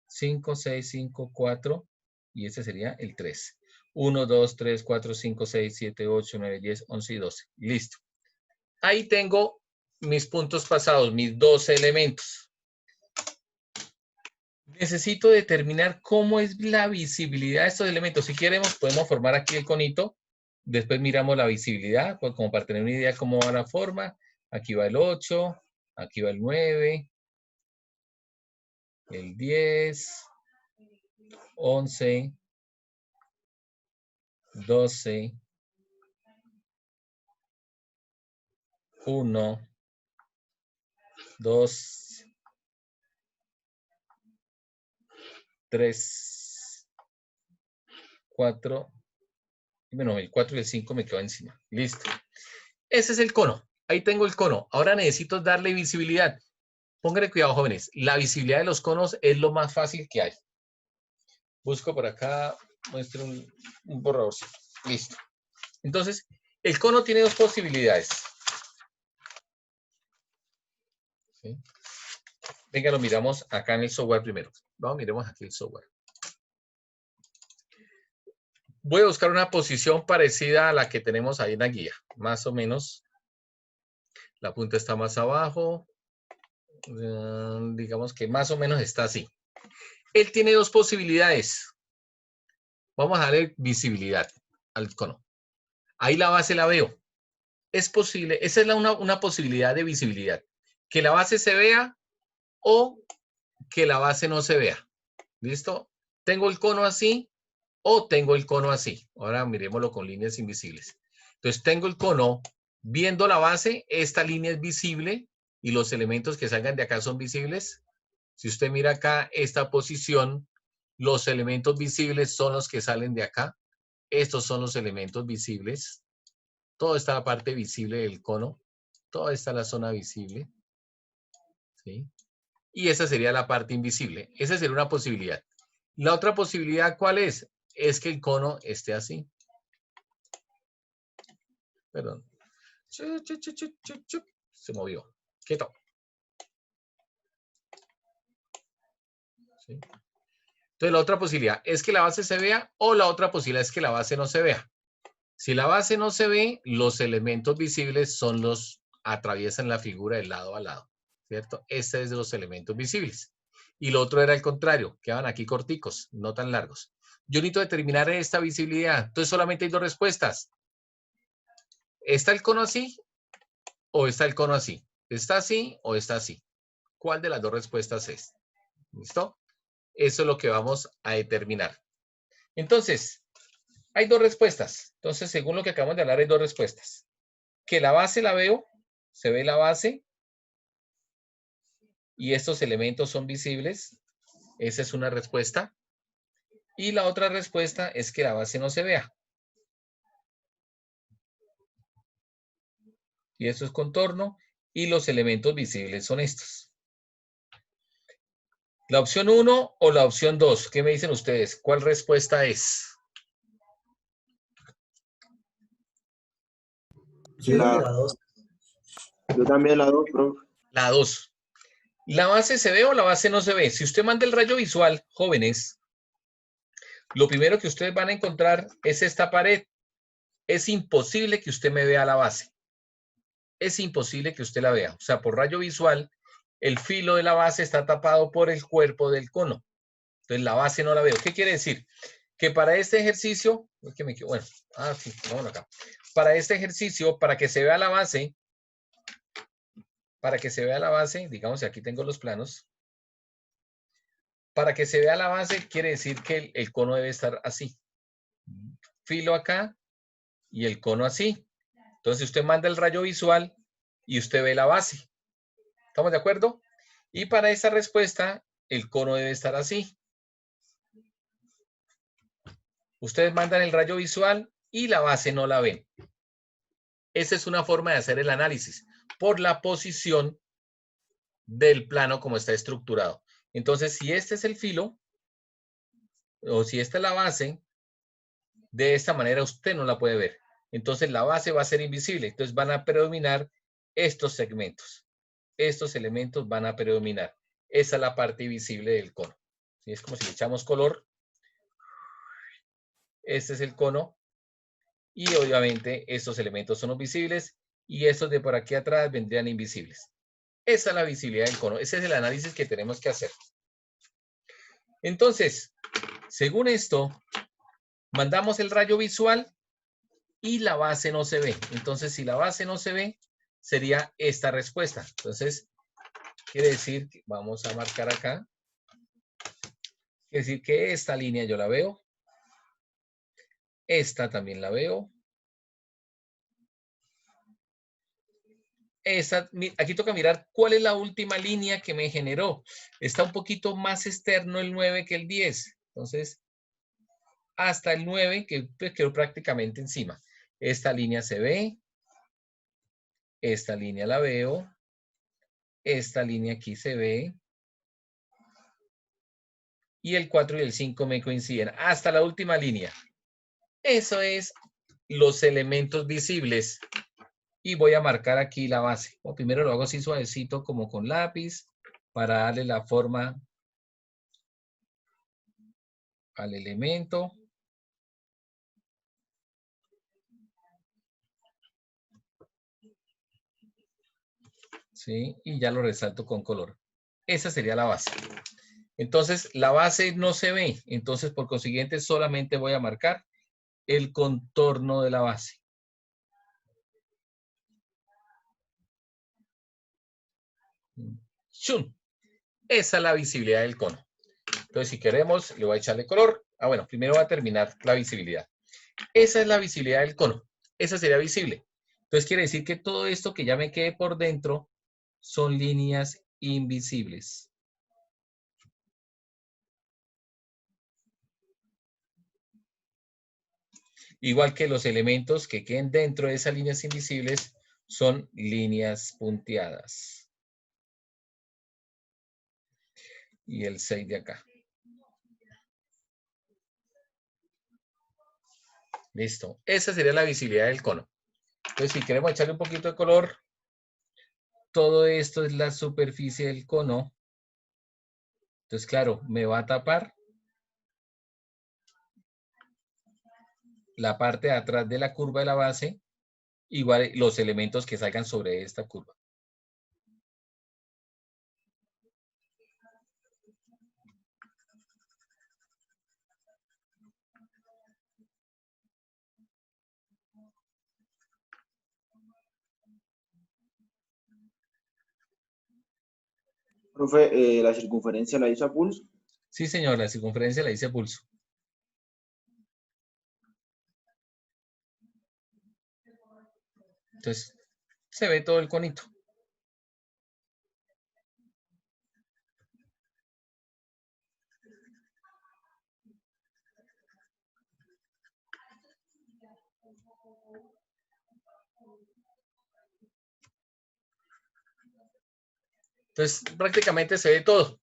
5, 6, 5, 4, y este sería el 3. 1, 2, 3, 4, 5, 6, 7, 8, 9, 10, 11 y 12. Listo. Ahí tengo mis puntos pasados, mis 12 elementos. Necesito determinar cómo es la visibilidad de estos elementos. Si queremos, podemos formar aquí el conito. Después miramos la visibilidad, pues como para tener una idea de cómo va la forma. Aquí va el 8, aquí va el 9, el 10, 11, 12, 1, 2, 3, 4, bueno, el 4 y el 5 me quedan encima. Listo. Ese es el cono. Ahí tengo el cono. Ahora necesito darle visibilidad. Pónganle cuidado, jóvenes. La visibilidad de los conos es lo más fácil que hay. Busco por acá, muestro un borrador. Listo. Entonces, el cono tiene dos posibilidades. ¿Sí? Venga, lo miramos acá en el software primero. Vamos, miremos aquí el software. Voy a buscar una posición parecida a la que tenemos ahí en la guía. Más o menos. La punta está más abajo. Digamos que más o menos está así. Él tiene dos posibilidades. Vamos a darle visibilidad al cono. Ahí la base la veo. Es posible, esa es una posibilidad de visibilidad. Que la base se vea o que la base no se vea. ¿Listo? Tengo el cono así o tengo el cono así. Ahora miremoslo con líneas invisibles. Entonces tengo el cono viendo la base, esta línea es visible y los elementos que salgan de acá son visibles. Si usted mira acá esta posición, los elementos visibles son los que salen de acá. Estos son los elementos visibles. Toda esta parte visible del cono, toda esta es la zona visible, ¿sí? Y esa sería la parte invisible. Esa sería una posibilidad. La otra posibilidad, ¿cuál es? Es que el cono esté así. Perdón. Se movió. Quieto. ¿Sí? Entonces, la otra posibilidad es que la base se vea o la otra posibilidad es que la base no se vea. Si la base no se ve, los elementos visibles son los atraviesan la figura de lado a lado, ¿cierto? Este es de los elementos visibles. Y lo otro era el contrario, quedan aquí corticos, no tan largos. Yo necesito determinar esta visibilidad. Entonces solamente hay dos respuestas. ¿Está el cono así o está el cono así? ¿Está así o está así? ¿Cuál de las dos respuestas es? ¿Listo? Eso es lo que vamos a determinar. Entonces, hay dos respuestas. Entonces, según lo que acabamos de hablar, hay dos respuestas. Que la base la veo, se ve la base y estos elementos son visibles. Esa es una respuesta. Y la otra respuesta es que la base no se vea. Y eso es contorno y los elementos visibles son estos. La opción 1 o la opción 2, ¿qué me dicen ustedes? ¿Cuál respuesta es? Yo digo que La, la 2. yo también la 2, profe. La 2. ¿La base se ve o la base no se ve? Si usted manda el rayo visual, jóvenes, lo primero que ustedes van a encontrar es esta pared. Es imposible que usted me vea la base. Es imposible que usted la vea. O sea, por rayo visual, el filo de la base está tapado por el cuerpo del cono. Entonces, la base no la veo. ¿Qué quiere decir? Que para este ejercicio, bueno, sí, vamos acá. Para este ejercicio, para que se vea la base, digamos, aquí tengo los planos. Para que se vea la base, quiere decir que el cono debe estar así. Filo acá y el cono así. Entonces usted manda el rayo visual y usted ve la base. ¿Estamos de acuerdo? Y para esta respuesta, el cono debe estar así. Ustedes mandan el rayo visual y la base no la ven. Esa es una forma de hacer el análisis por la posición del plano como está estructurado. Entonces, si este es el filo o si esta es la base, de esta manera usted no la puede ver. Entonces, la base va a ser invisible. Entonces, van a predominar estos segmentos. Estos elementos van a predominar. Esa es la parte visible del cono. ¿Sí? Es como si le echamos color. Este es el cono. Y obviamente estos elementos son los visibles y estos de por aquí atrás vendrían invisibles. Esa es la visibilidad del cono. Ese es el análisis que tenemos que hacer. Entonces, según esto, mandamos el rayo visual y la base no se ve. Entonces, si la base no se ve, sería esta respuesta. Entonces, quiere decir que vamos a marcar acá. Quiere decir que esta línea yo la veo. Esta también la veo. Aquí toca mirar cuál es la última línea que me generó. Está un poquito más externo el 9 que el 10. Entonces, hasta el 9, que pues, quedó prácticamente encima. Esta línea se ve. Esta línea la veo. Esta línea aquí se ve. Y el 4 y el 5 me coinciden. Hasta la última línea. Eso es los elementos visibles. Y voy a marcar aquí la base. O primero lo hago así suavecito como con lápiz para darle la forma al elemento. ¿Sí? Y ya lo resalto con color. Esa sería la base. Entonces, la base no se ve. Entonces, por consiguiente, solamente voy a marcar el contorno de la base. ¡Chun! Esa es la visibilidad del cono. Entonces, si queremos, le voy a echarle color. Bueno, primero voy a terminar la visibilidad. Esa es la visibilidad del cono. Esa sería visible. Entonces, quiere decir que todo esto que ya me quede por dentro son líneas invisibles. Igual que los elementos que queden dentro de esas líneas invisibles son líneas punteadas. Y el 6 de acá. Listo. Esa sería la visibilidad del cono. Entonces, si queremos echarle un poquito de color, todo esto es la superficie del cono. Entonces, claro, me va a tapar la parte de atrás de la curva de la base, igual los elementos que salgan sobre esta curva. Profe, la circunferencia la hizo a pulso. Sí, señor, la circunferencia la hice pulso. Entonces, se ve todo el conito. Entonces, prácticamente se ve todo,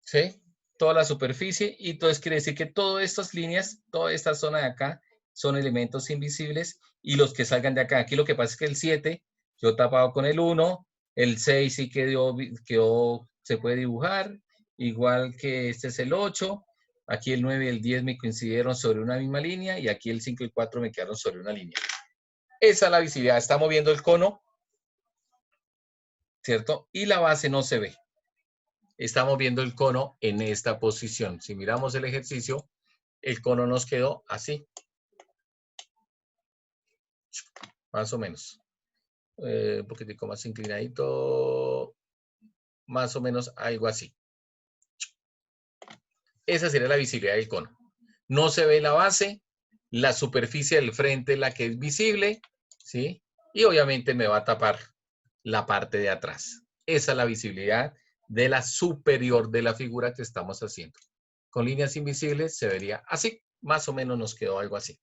¿sí? Toda la superficie, y entonces quiere decir que todas estas líneas, toda esta zona de acá, son elementos invisibles, y los que salgan de acá. Aquí lo que pasa es que el 7 yo tapado con el 1, el 6 sí quedó, se puede dibujar, igual que este es el 8, aquí el 9 y el 10 me coincidieron sobre una misma línea, y aquí el 5 y el 4 me quedaron sobre una línea. Esa es la visibilidad. Está moviendo el cono, ¿cierto? Y la base no se ve. Estamos viendo el cono en esta posición. Si miramos el ejercicio, el cono nos quedó así. Más o menos. Un poquitico más inclinadito. Más o menos algo así. Esa sería la visibilidad del cono. No se ve la base, la superficie del frente es la que es visible, ¿sí? Y obviamente me va a tapar la parte de atrás. Esa es la visibilidad de la superior de la figura que estamos haciendo. Con líneas invisibles se vería así. Más o menos nos quedó algo así.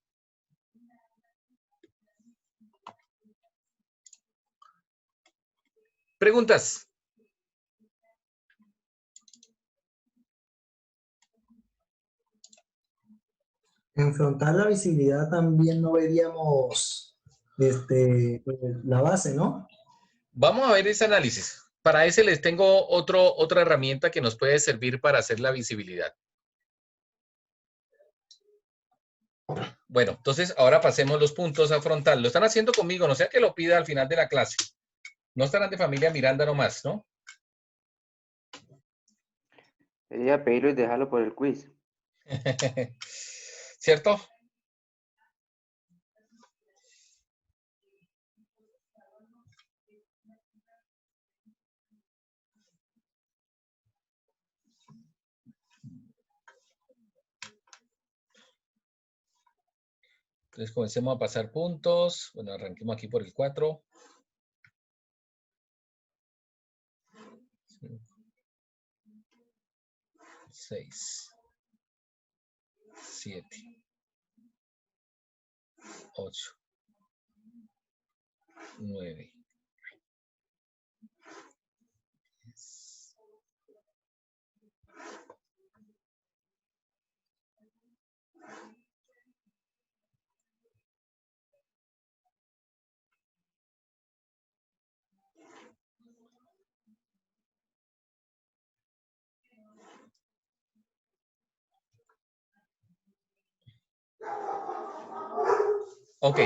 ¿Preguntas? En frontal la visibilidad también no veríamos la base, ¿no? Vamos a ver ese análisis. Para ese les tengo otra herramienta que nos puede servir para hacer la visibilidad. Bueno, entonces ahora pasemos los puntos a frontal. Lo están haciendo conmigo, no sea que lo pida al final de la clase. No estarán de familia Miranda nomás, ¿no? Sería pedirlo y dejarlo por el quiz. ¿Cierto? Entonces comencemos a pasar puntos. Bueno, arranquemos aquí por el 4. 6, 7, 8, 9. Ok.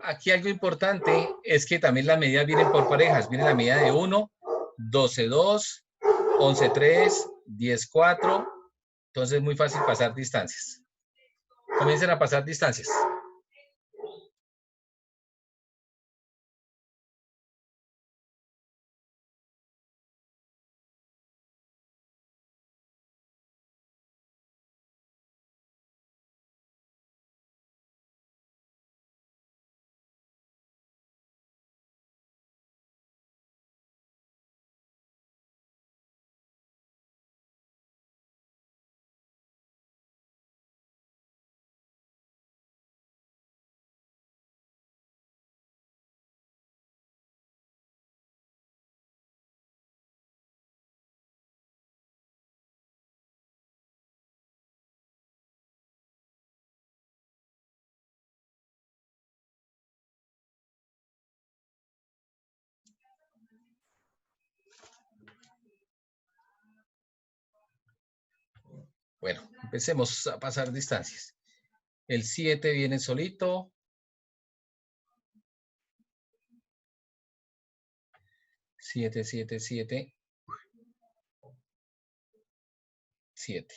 Aquí algo importante es que también las medidas vienen por parejas. Viene la medida de 1, 12, 2, 11, 3, 10, 4. Entonces es muy fácil pasar distancias. Comiencen a pasar distancias. Bueno, empecemos a pasar distancias. El 7 viene solito. 7, 7, 7. 7.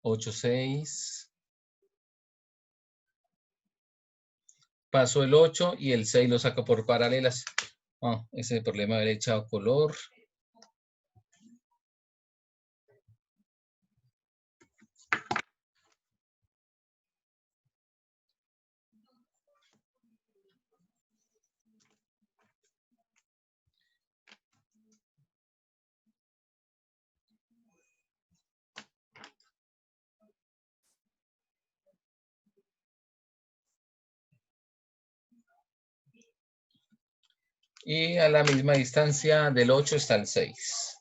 8, 6. Paso el 8 y el 6 lo saco por paralelas. Oh, ese es el problema de haber echado color. Y a la misma distancia del 8 está el 6.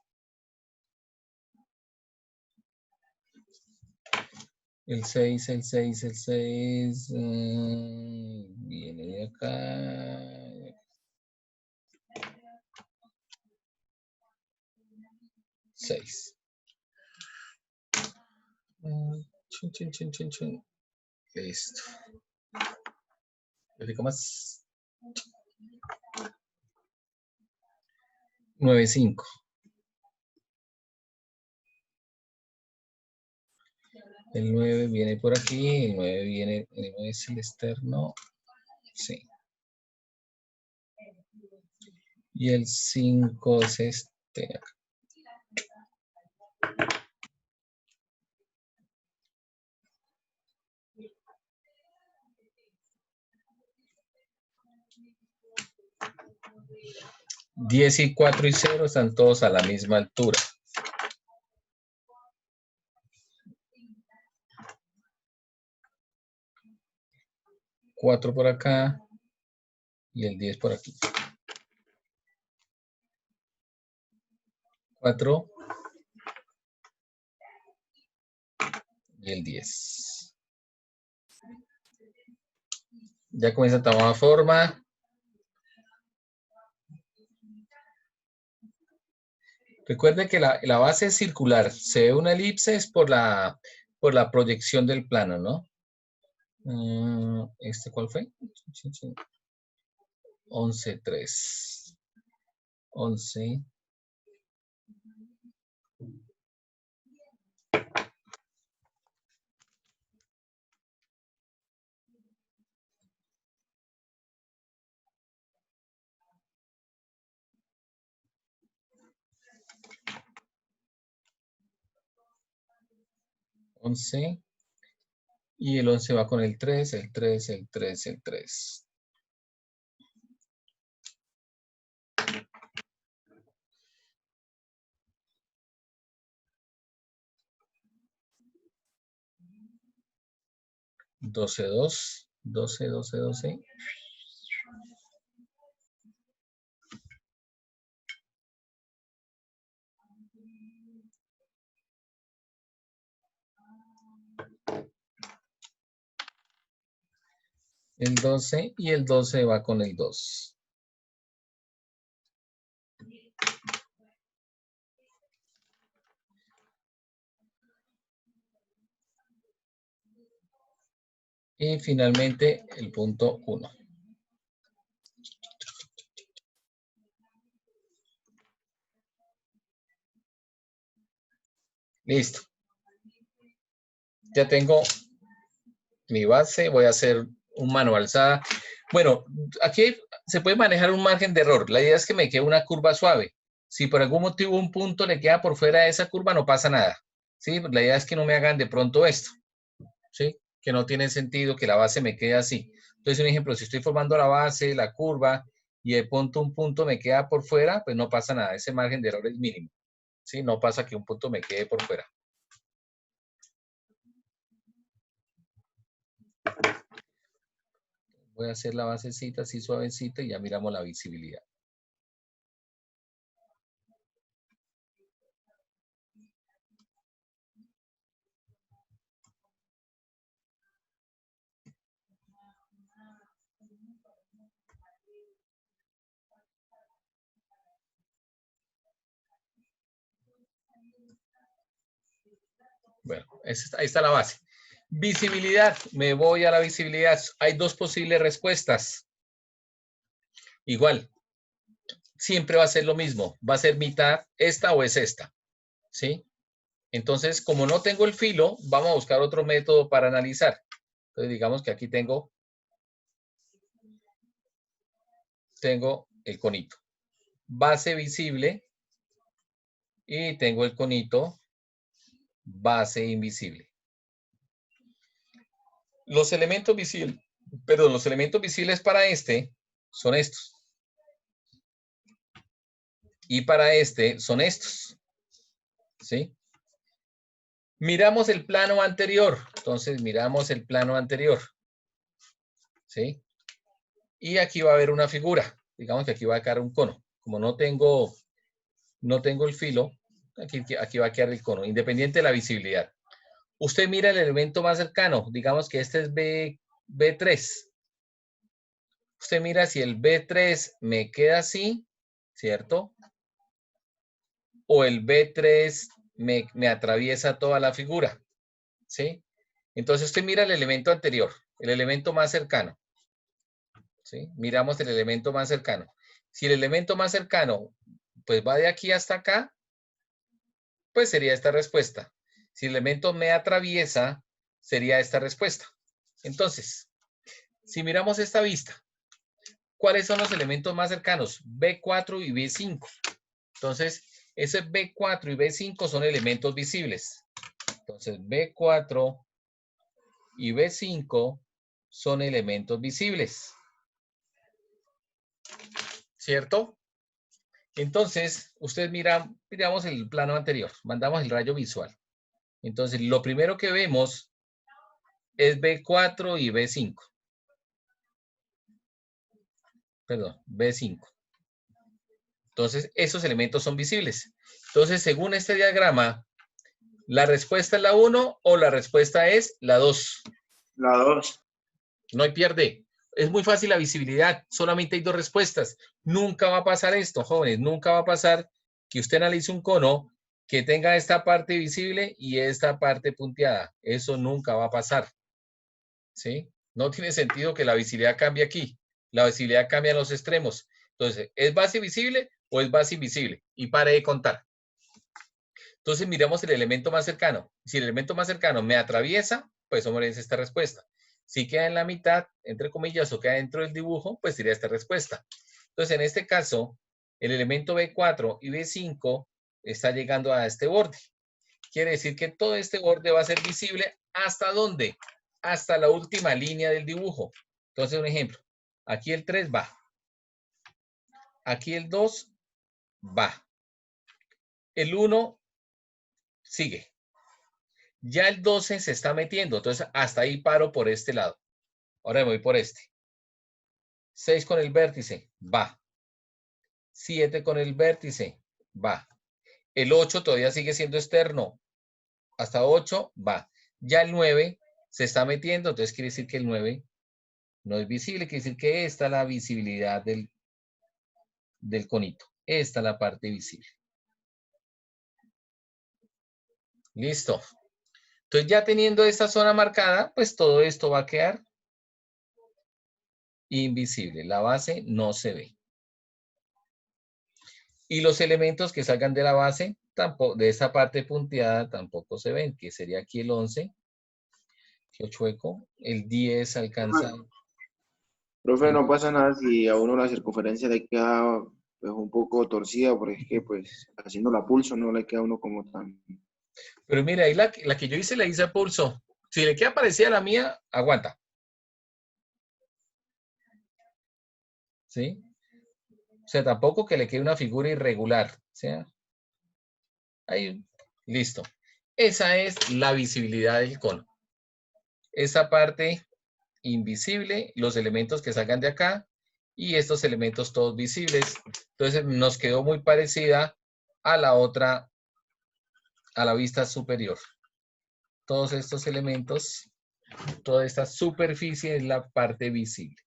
El 6, el 6, el 6. Viene de acá. 6. Chun, chun, chun, chun, chun. Listo. Le pico más. 9, 5. El 9 viene por aquí, el 9 viene, el 9 es el externo, sí. Y el 5 es este. 10 y 4 y 0 están todos a la misma altura. Cuatro por acá y el 10 por aquí. 4 y el 10. Ya comienza a tomar forma. Recuerde que la base es circular. Se ve una elipse es por la proyección del plano, ¿no? ¿Este cuál fue? 11, 3. 11. 11. Y el 11 va con el 3, el 3, el 3, el 3. Doce, 2. 12, 12, 12. El 12 y el 12 va con el 2. Y finalmente el punto 1. Listo. Ya tengo mi base. Voy a hacer un mano alzada. Bueno, aquí se puede manejar un margen de error. La idea es que me quede una curva suave. Si por algún motivo un punto le queda por fuera de esa curva, no pasa nada. ¿Sí? La idea es que no me hagan de pronto esto. ¿Sí? Que no tiene sentido que la base me quede así. Entonces, un ejemplo, si estoy formando la base, la curva, y de pronto un punto me queda por fuera, pues no pasa nada. Ese margen de error es mínimo. ¿Sí? No pasa que un punto me quede por fuera. Voy a hacer la basecita así suavecita y ya miramos la visibilidad. Bueno, ahí está la base. Visibilidad, me voy a la visibilidad. Hay dos posibles respuestas. Igual, siempre va a ser lo mismo. Va a ser mitad esta o es esta. ¿Sí? Entonces, como no tengo el filo, vamos a buscar otro método para analizar. Entonces, digamos que aquí tengo el conito. Base visible y tengo el conito base invisible. Los elementos visibles, perdón, los elementos visibles para este son estos. Y para este son estos. ¿Sí? Miramos el plano anterior. Entonces, miramos el plano anterior. ¿Sí? Y aquí va a haber una figura. Digamos que aquí va a quedar un cono. Como no tengo el filo, aquí va a quedar el cono, independiente de la visibilidad. Usted mira el elemento más cercano. Digamos que este es B3. Usted mira si el B3 me queda así, ¿cierto? O el B3 me atraviesa toda la figura, ¿sí? Entonces usted mira el elemento anterior, el elemento más cercano, ¿sí? Miramos el elemento más cercano. Si el elemento más cercano, pues va de aquí hasta acá, pues sería esta respuesta. Si el elemento me atraviesa, sería esta respuesta. Entonces, si miramos esta vista, ¿cuáles son los elementos más cercanos? B4 y B5. Entonces, ese B4 y B5 son elementos visibles. Entonces, B4 y B5 son elementos visibles. ¿Cierto? Entonces, ustedes miramos el plano anterior, mandamos el rayo visual. Entonces, lo primero que vemos es B4 y B5. Perdón, B5. Entonces, esos elementos son visibles. Entonces, según este diagrama, ¿la respuesta es la 1 o la respuesta es la 2? La 2. No hay pierde. Es muy fácil la visibilidad. Solamente hay dos respuestas. Nunca va a pasar esto, jóvenes. Nunca va a pasar que usted analice un cono que tenga esta parte visible y esta parte punteada. Eso nunca va a pasar. ¿Sí? No tiene sentido que la visibilidad cambie aquí. La visibilidad cambia en los extremos. Entonces, ¿es base visible o es base invisible? Y pare de contar. Entonces, miramos el elemento más cercano. Si el elemento más cercano me atraviesa, pues hombre, es esta respuesta. Si queda en la mitad, entre comillas, o queda dentro del dibujo, pues sería esta respuesta. Entonces, en este caso, el elemento B4 y B5 está llegando a este borde. Quiere decir que todo este borde va a ser visible ¿hasta dónde? Hasta la última línea del dibujo. Entonces, un ejemplo. Aquí el 3 va. Aquí el 2 va. El 1 sigue. Ya el 12 se está metiendo. Entonces, hasta ahí paro por este lado. Ahora me voy por este. 6 con el vértice. Va. 7 con el vértice. Va. El 8 todavía sigue siendo externo. Hasta 8 va. Ya el 9 se está metiendo. Entonces, quiere decir que el 9 no es visible. Quiere decir que esta es la visibilidad del conito. Esta es la parte visible. Listo. Entonces, ya teniendo esta zona marcada, pues todo esto va a quedar invisible. La base no se ve. Y los elementos que salgan de la base, tampoco, de esta parte punteada, tampoco se ven, que sería aquí el 11, que chueco, el 10 alcanza. Profe, no pasa nada si a uno la circunferencia le queda pues, un poco torcida, porque es que pues haciendo la pulso no le queda a uno como tan... Pero mira, ahí la que yo hice, la hice a pulso. Si le queda parecida a la mía, aguanta. ¿Sí? O sea, tampoco que le quede una figura irregular. O sea, ahí, listo. Esa es la visibilidad del cono. Esa parte invisible, los elementos que salgan de acá y estos elementos todos visibles. Entonces nos quedó muy parecida a la otra, a la vista superior. Todos estos elementos, toda esta superficie es la parte visible.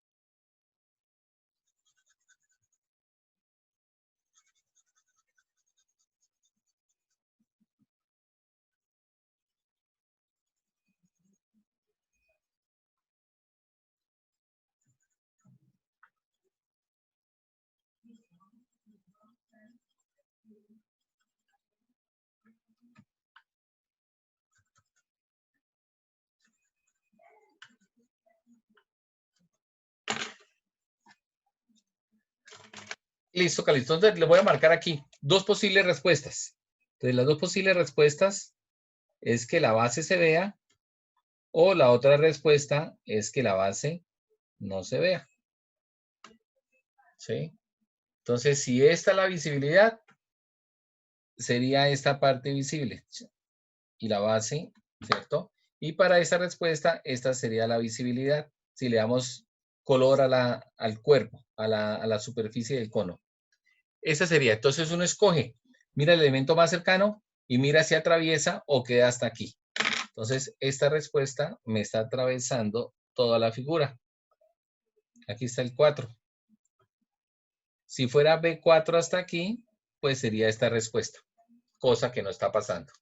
Listo, Calixto. Entonces le voy a marcar aquí 2 posibles respuestas. Entonces las 2 posibles respuestas es que la base se vea o la otra respuesta es que la base no se vea. ¿Sí? Entonces, si esta es la visibilidad, sería esta parte visible y la base, ¿cierto? Y para esta respuesta, esta sería la visibilidad. Si le damos color al cuerpo, a la superficie del cono. Esa sería. Entonces uno escoge, mira el elemento más cercano y mira si atraviesa o queda hasta aquí. Entonces, esta respuesta me está atravesando toda la figura. Aquí está el 4. Si fuera B4 hasta aquí, pues sería esta respuesta, cosa que no está pasando.